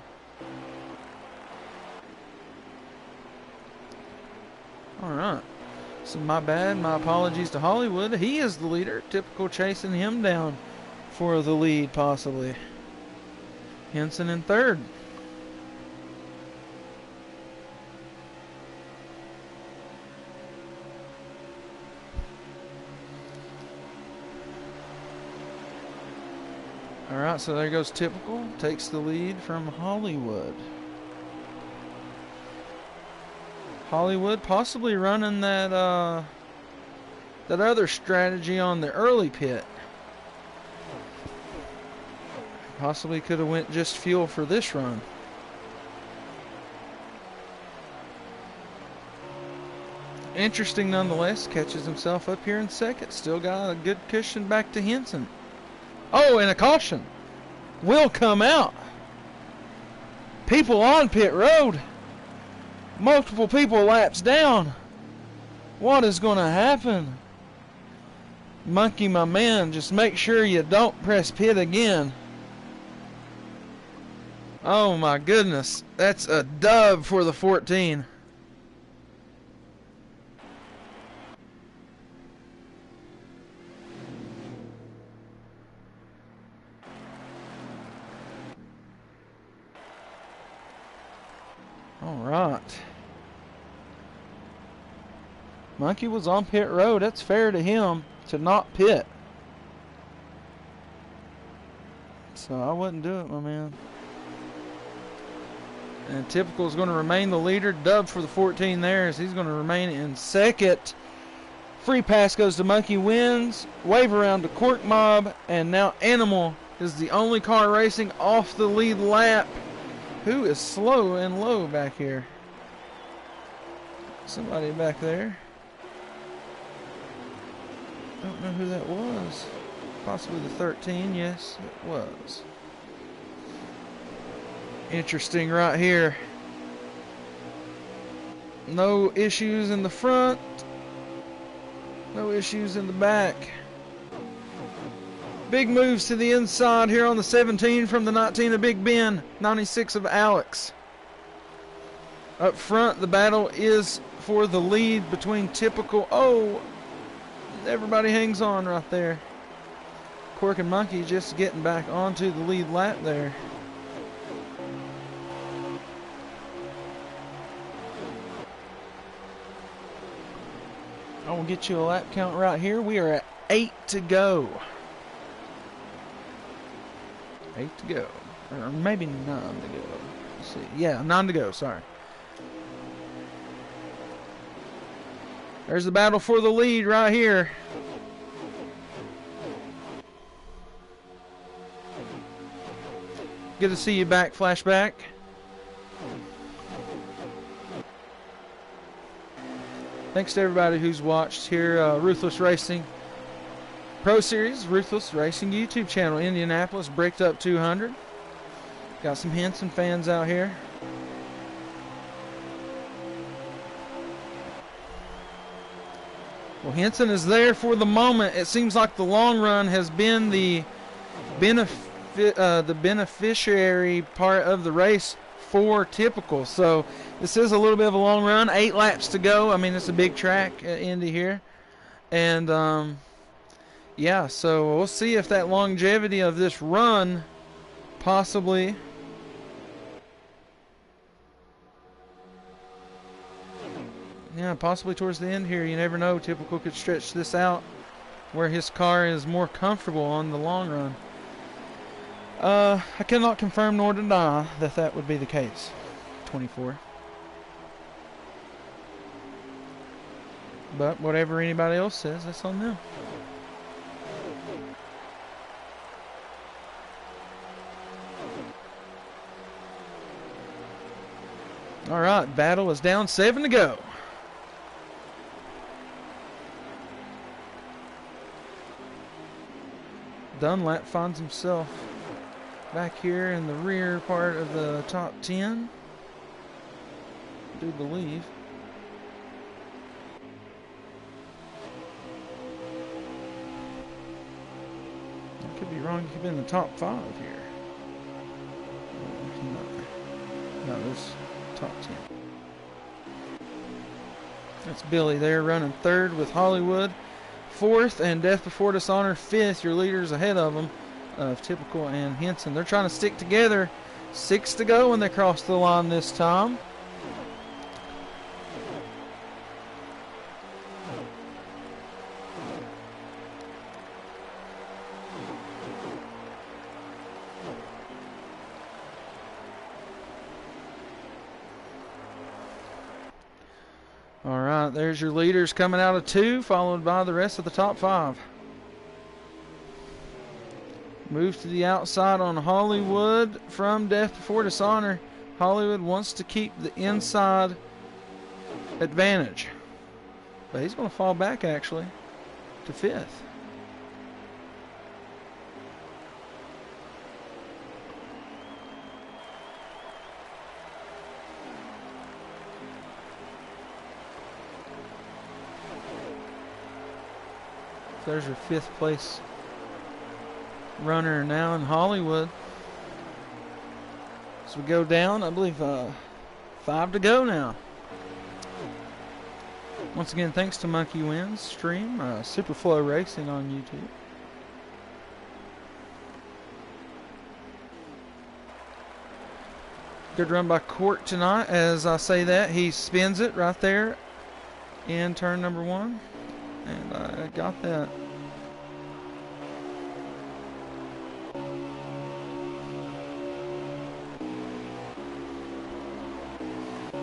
Alright, so my bad, my apologies to Hollywood. He is the leader. Typical chasing him down for the lead possibly. Henson in third. Alright, so there goes Typical. Takes the lead from Hollywood. Hollywood possibly running that other strategy on the early pit. Possibly could have went just fuel for this run. Interesting nonetheless. Catches himself up here in second. Still got a good cushion back to Henson. Oh, and a caution will come out. People on pit road. Multiple people laps down. What is going to happen? Monkey, my man, just make sure you don't press pit again. Oh my goodness. That's a dub for the 14. Alright. Monkey was on pit road. That's fair to him to not pit. So I wouldn't do it, my man. And Typical is going to remain the leader. Dub for the 14 there as he's going to remain in second. Free pass goes to Monkey, wins. Wave around to Cork Mob. And now Animal is the only car racing off the lead lap. Who is slow and low back here? Somebody back there. Don't know who that was. Possibly the 13. Yes, it was. Interesting right here. No issues in the front. No issues in the back. Big moves to the inside here on the 17 from the 19 of Big Ben. 96 of Alex. Up front, the battle is for the lead between Typical. Oh, everybody hangs on right there. Cork and Monkey just getting back onto the lead lap there. I will get you a lap count right here. We are at 8 to go. 8 to go. Or maybe 9 to go. Let's see. Yeah, 9 to go. Sorry. There's the battle for the lead right here. Good to see you back, Flashback. Thanks to everybody who's watched here. Ruthless Racing Pro Series, Ruthless Racing YouTube channel, Indianapolis, Bricked Up 200. Got some Henson fans out here. Well, Henson is there for the moment. It seems like the long run has been the beneficiary part of the race for Typical. So this is a little bit of a long run. 8 laps to go. I mean, it's a big track at Indy here. And, yeah, so we'll see if that longevity of this run possibly... Yeah, possibly towards the end here. You never know. Typical could stretch this out where his car is more comfortable on the long run. I cannot confirm nor deny that that would be the case. 24. But whatever anybody else says, that's on them. All right, battle is down, 7 to go. Dunlap finds himself back here in the rear part of the top 10. I do believe. I could be wrong. He could be in the top 5 here. No, this top 10. That's Billy there running 3rd with Hollywood. 4th and Death Before Dishonor 5th. Your leaders ahead of them of Typical and Henson. They're trying to stick together. 6 to go when they cross the line this time. All right, there's your leaders coming out of 2, followed by the rest of the top 5. Move to the outside on Hollywood from Death Before Dishonor. Hollywood wants to keep the inside advantage. But he's going to fall back, actually, to 5th. There's your 5th place runner now in Hollywood. So we go down, I believe 5 to go now. Once again, thanks to Monkey Wins stream, Superflow Racing on YouTube. Good run by Court tonight. As I say that, he spins it right there in turn number 1. And I got that.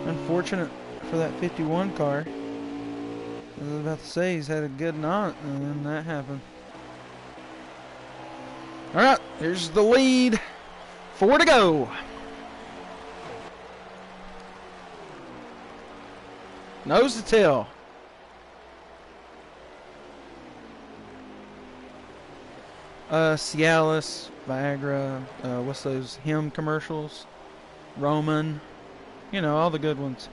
Unfortunate for that 51 car. I was about to say he's had a good night, and then that happened. All right, here's the lead. 4 to go. Nose to tail. Cialis, Viagra, what's those him commercials? Roman, you know, all the good ones.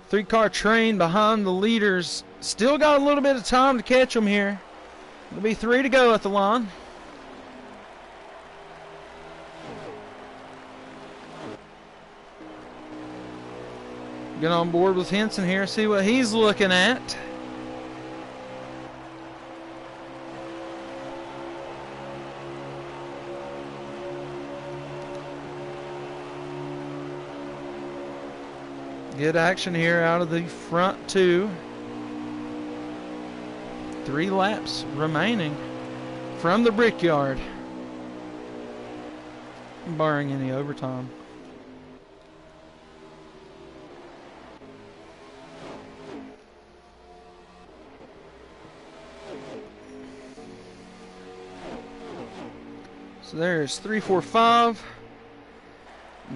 Three-car train behind the leaders. Still got a little bit of time to catch them here. It'll be 3 to go at the line. Get on board with Henson here, see what he's looking at. Good action here out of the front two. 3 laps remaining from the Brickyard, barring any overtime. So there's 3, 4, 5.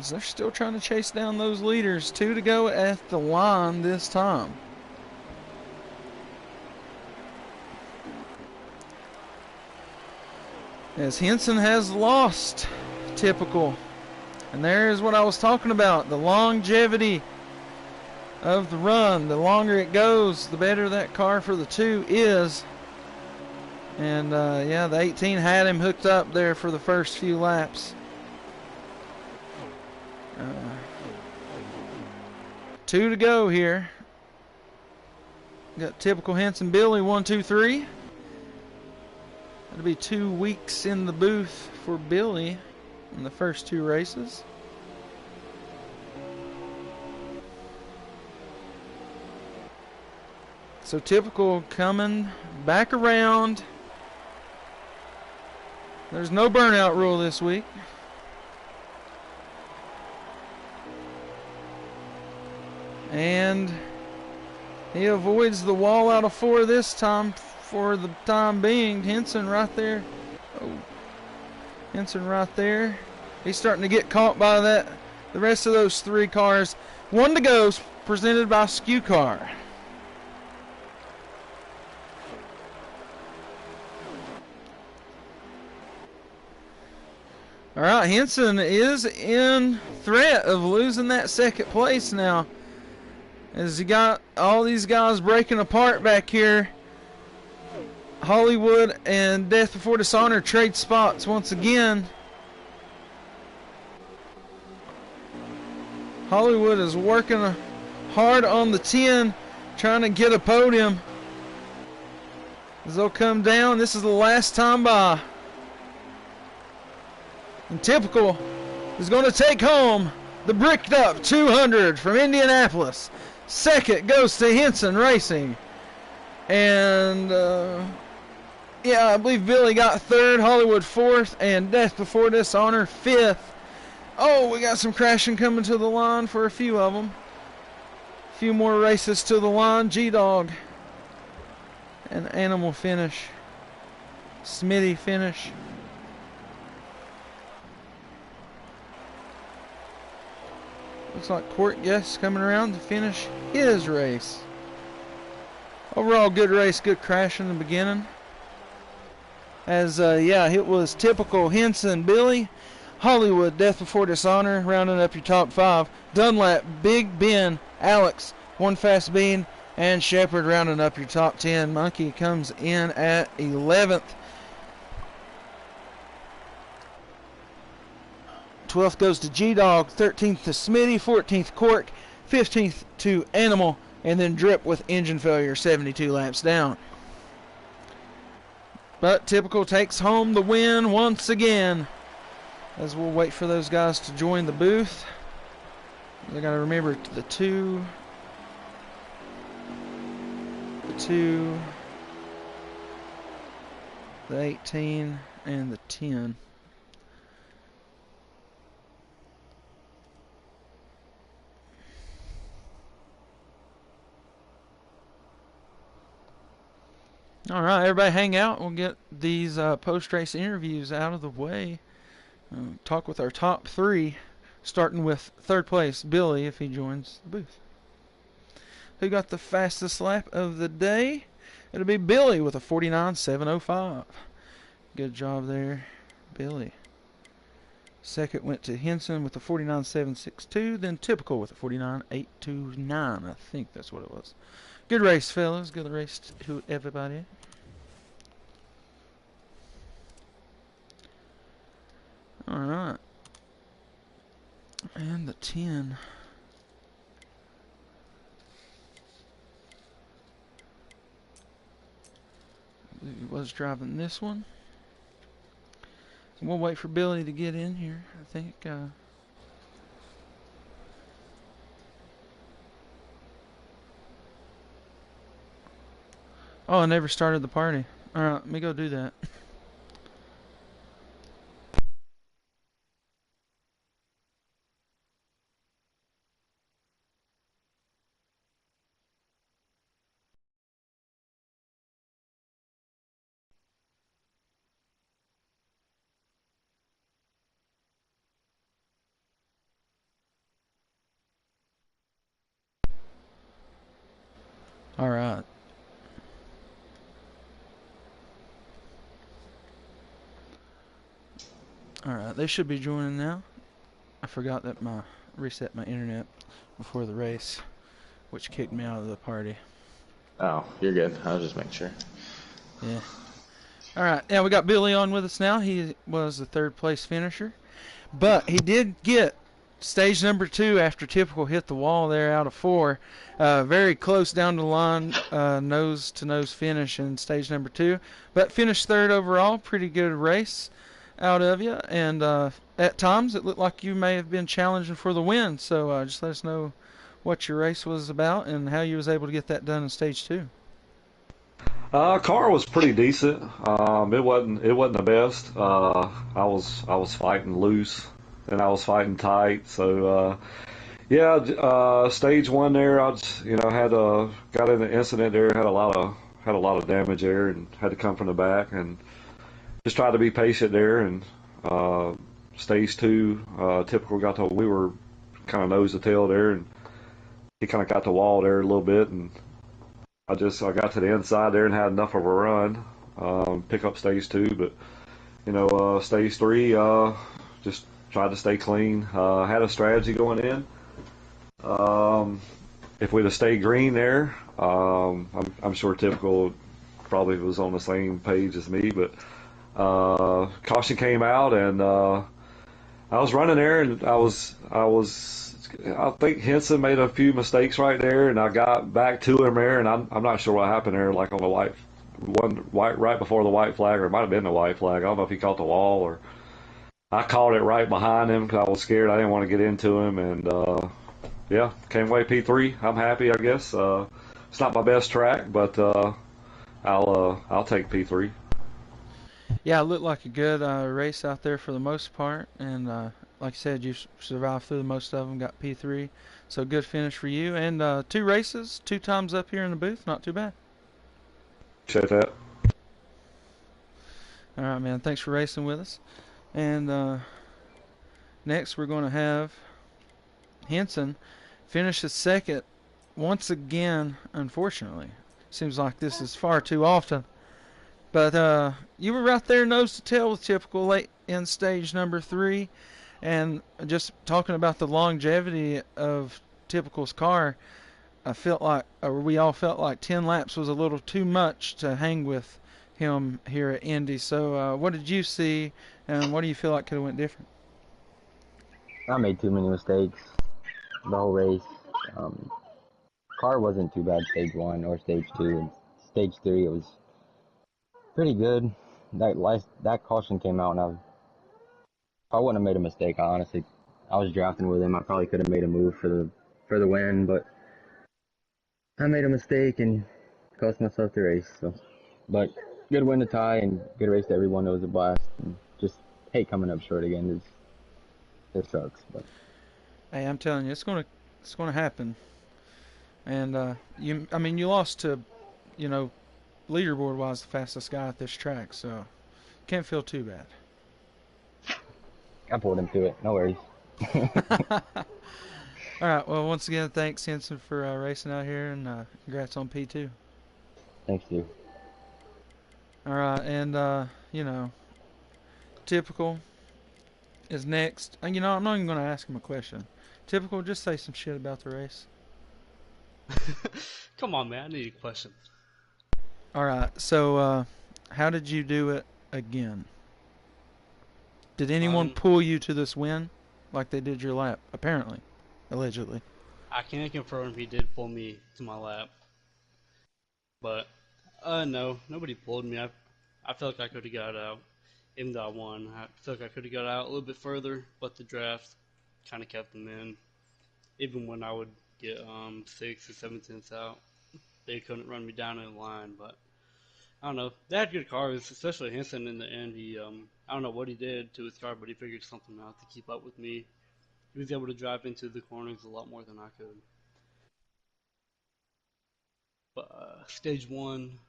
They're still trying to chase down those leaders. 2 to go at the line this time. As Henson has lost Typical. And there's what I was talking about. The longevity of the run. The longer it goes, the better that car for the 2 is. And yeah, the 18 had him hooked up there for the first few laps. 2 to go here. Got Typical, Henson, Billy, 1, 2, 3. It'll be 2 weeks in the booth for Billy in the first 2 races. So Typical coming back around. There's no burnout rule this week. And he avoids the wall out of 4 this time for the time being. Henson right there. Oh. Henson right there. He's starting to get caught by the rest of those 3 cars. 1 to go, presented by Skew Car. All right, Henson is in threat of losing that second place now, as he got all these guys breaking apart back here. Hollywood and Death Before Dishonor trade spots once again. Hollywood is working hard on the 10, trying to get a podium. As they'll come down, this is the last time by. And Typical is going to take home the bricked up 200 from Indianapolis. Second goes to Henson Racing. And, yeah, I believe Billy got 3rd, Hollywood 4th, and Death Before Dishonor 5th. Oh, we got some crashing coming to the line for a few of them. A few more races to the line. G-Dog. An Animal finish. Smitty finish. Looks like Court Guest coming around to finish his race. Overall, good race, good crash in the beginning. As, yeah, it was Typical, Henson, Billy, Hollywood, Death Before Dishonor, rounding up your top 5. Dunlap, Big Ben, Alex, One Fast Bean, and Shepard rounding up your top 10. Monkey comes in at 11th. 12th goes to G-Dog, 13th to Smitty, 14th Cork, 15th to Animal, and then Drip with engine failure 72 laps down. But Typical takes home the win once again, as we'll wait for those guys to join the booth. They got to remember the 2, the 18, and the 10. All right, everybody hang out. We'll get these post-race interviews out of the way. Talk with our top 3, starting with 3rd place, Billy, if he joins the booth. Who got the fastest lap of the day? It'll be Billy with a 49.705. Good job there, Billy. Second went to Henson with a 49.762, then Typical with a 49.829. I think that's what it was. Good race, fellas. Good race to everybody. All right. And the 10. He was driving this one. So we'll wait for Billy to get in here. I think Oh, I never started the party. All right, let me go do that. All right. All right, they should be joining now. I forgot that my reset my internet before the race, which kicked me out of the party. Oh, you're good. I was just making sure. Yeah. All right. Yeah, we got Billy on with us now. He was the third place finisher, but he did get stage number 2 after typical hit the wall there out of 4. Very close down the line, nose to nose finish in stage number 2, but finished third overall. Pretty good race out of you, and at times it looked like you may have been challenging for the win. So just let us know what your race was about and how you was able to get that done in stage 2. Car was pretty decent. It wasn't the best. I was fighting loose and I was fighting tight. So yeah, stage one there, I just, had got in an incident there, had a lot of damage there, and had to come from the back and just tried to be patient there. And uh, stage two, typical we were kind of nose to tail there, and he kind of got the wall there a little bit, and I got to the inside there and had enough of a run, pick up stage two. But stage three, just tried to stay clean. Had a strategy going in. Um, if we'd have stayed green there, I'm sure typical probably was on the same page as me. But caution came out, and I was running there, and I think Henson made a few mistakes right there, and I got back to him there, and I'm not sure what happened there, like on the white right before the white flag, or it might have been the white flag. I don't know if he caught the wall or I caught it right behind him because I was scared. I didn't want to get into him, and yeah, came away P3. I'm happy, I guess. It's not my best track, but I'll take P3. Yeah, it looked like a good race out there for the most part, and like I said, you survived through the most of them, got P3, so good finish for you. And 2 races, 2 times up here in the booth, not too bad. Appreciate that. All right, man, thanks for racing with us. And next, we're going to have Henson finish his second once again. Unfortunately, seems like this is far too often. But you were right there nose to tail with typical late in stage number 3. And just talking about the longevity of typical's car, I felt like, or we all felt like 10 laps was a little too much to hang with him here at Indy. So what did you see, and what do you feel like could have went different? I made too many mistakes the whole race. Um, Car wasn't too bad stage one or stage two. And stage three, it was pretty good. That caution came out, and I wouldn't have made a mistake. I was drafting with him. I probably could have made a move for the win, but I made a mistake and cost myself the race. So, but good win to tie and good race to everyone. It was a blast. And just hate coming up short again. It sucks, but. Hey, I'm telling you, it's gonna happen. And I mean, you lost to, you know, leaderboard wise, the fastest guy at this track, so can't feel too I pulled him through it. No worries. bad. All right. Well, once again, thanks Henson for racing out here, and congrats on P2. Thanks, you. All right, and typical is next. And I'm not even going to ask him a question. Typical, just say some shit about the race. Come on, man. I need a question. All right. So, how did you do it again? Did anyone Um, pull you to this win, like they did your lap? Apparently, allegedly. I can't confirm he did pull me to my lap, but no, nobody pulled me. I felt like I could have got out, even though I won. I felt like I could have got out a little bit further, but the draft kind of kept them in. Even when I would get 6 or 7 tenths out, they couldn't run me down in the line. But I don't know. They had good cars, especially Henson in the end. He I don't know what he did to his car, but he figured something out to keep up with me. He was able to drive into the corners a lot more than I could. But stage one,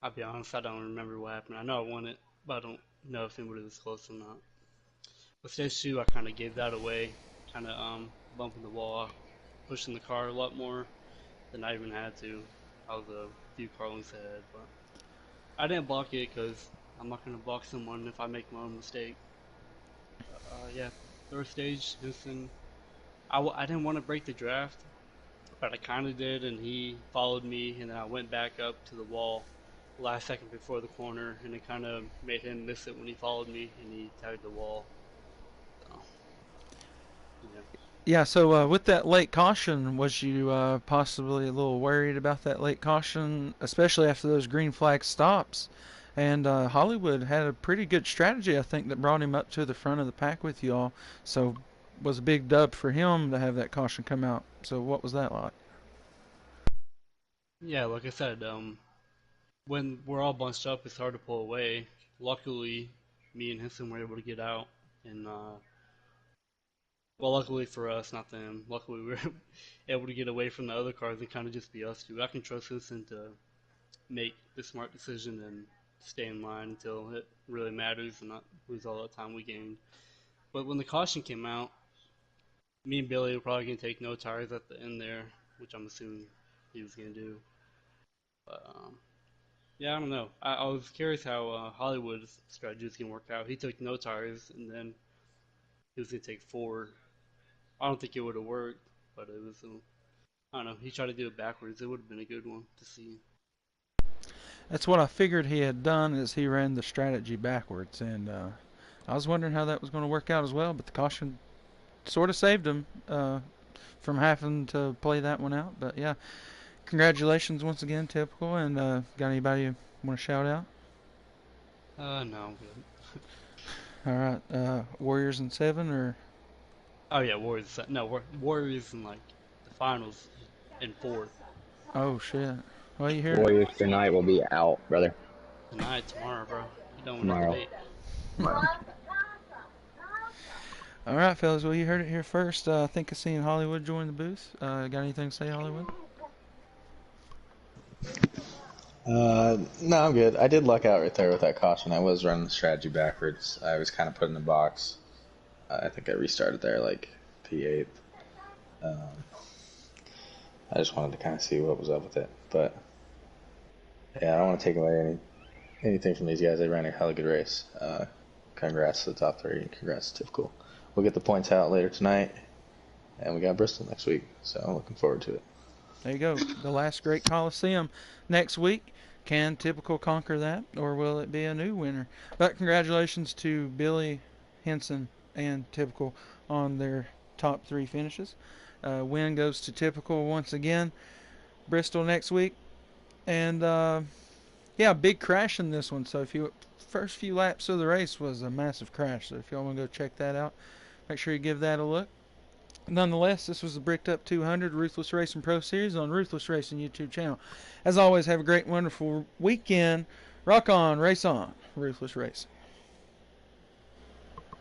I'll be honest, I don't remember what happened. I know I won it, but I don't know if anybody was close or not. But stage two, I kind of gave that away, kind of bumping the wall, pushing the car a lot more than I even had to. I was a few car lengths ahead, but I didn't block it because I'm not going to block someone if I make my own mistake. Yeah, third stage, Houston. I didn't want to break the draft, but I kind of did, and he followed me, and then I went back up to the wall last second before the corner, and it kind of made him miss it when he followed me, and he tagged the wall. So, yeah. Yeah, so with that late caution, was you possibly a little worried about that late caution, especially after those green flag stops? And Hollywood had a pretty good strategy, I think, that brought him up to the front of the pack with you all. So was a big dub for him to have that caution come out. So what was that like? Yeah, like I said, when we're all bunched up, it's hard to pull away. Luckily, me and Henson were able to get out, and well, luckily for us, not them. Luckily, we were able to get away from the other cars and kind of just be us two. I can trust Henson to make the smart decision and stay in line until it really matters and not lose all the time we gained. But when the caution came out, me and Billy were probably going to take no tires at the end there, which I'm assuming he was going to do. But yeah, I don't know. I was curious how Hollywood's strategy was going to work out. He took no tires and then he was going to take four. I don't think it would have worked, but it was, I don't know. He tried to do it backwards. It would have been a good one to see. That's what I figured he had done, is he ran the strategy backwards, and I was wondering how that was going to work out as well. But the caution sort of saved him from having to play that one out. But yeah, congratulations once again, Typical. And got anybody you want to shout out? No, I'm good. All right, Warriors in 7 or Oh yeah, Warriors. No, Warriors in like the finals in fourth oh shit. Well, you hear it. Warriors tonight will be out, brother. tonight, tomorrow, bro. You don't want to Tomorrow. debate. Tomorrow. All right, fellas. Well, you heard it here first. I think I seen Hollywood join the booth. Got anything to say, Hollywood? No, I'm good. I did luck out right there with that caution. I was running the strategy backwards. I was kind of put in the box. I think I restarted there like P8. Um, I just wanted to kind of see what was up with it. But yeah, I don't want to take away anything from these guys. They ran a hella good race. Congrats to the top three, and congrats to Typical. We'll get the points out later tonight, and we got Bristol next week, so I'm looking forward to it. There you go. The last great Coliseum next week. Can Typical conquer that, or will it be a new winner? But congratulations to Billy, Henson, and Typical on their top 3 finishes. Win goes to Typical once again. Bristol next week. And yeah, big crash in this one. So if you first few laps of the race was a massive crash. So if y'all want to go check that out, make sure you give that a look. Nonetheless, this was the Bricked Up 200 Ruthless Racing Pro Series on Ruthless Racing YouTube channel. As always, have a great, wonderful weekend. Rock on, race on, Ruthless Racing.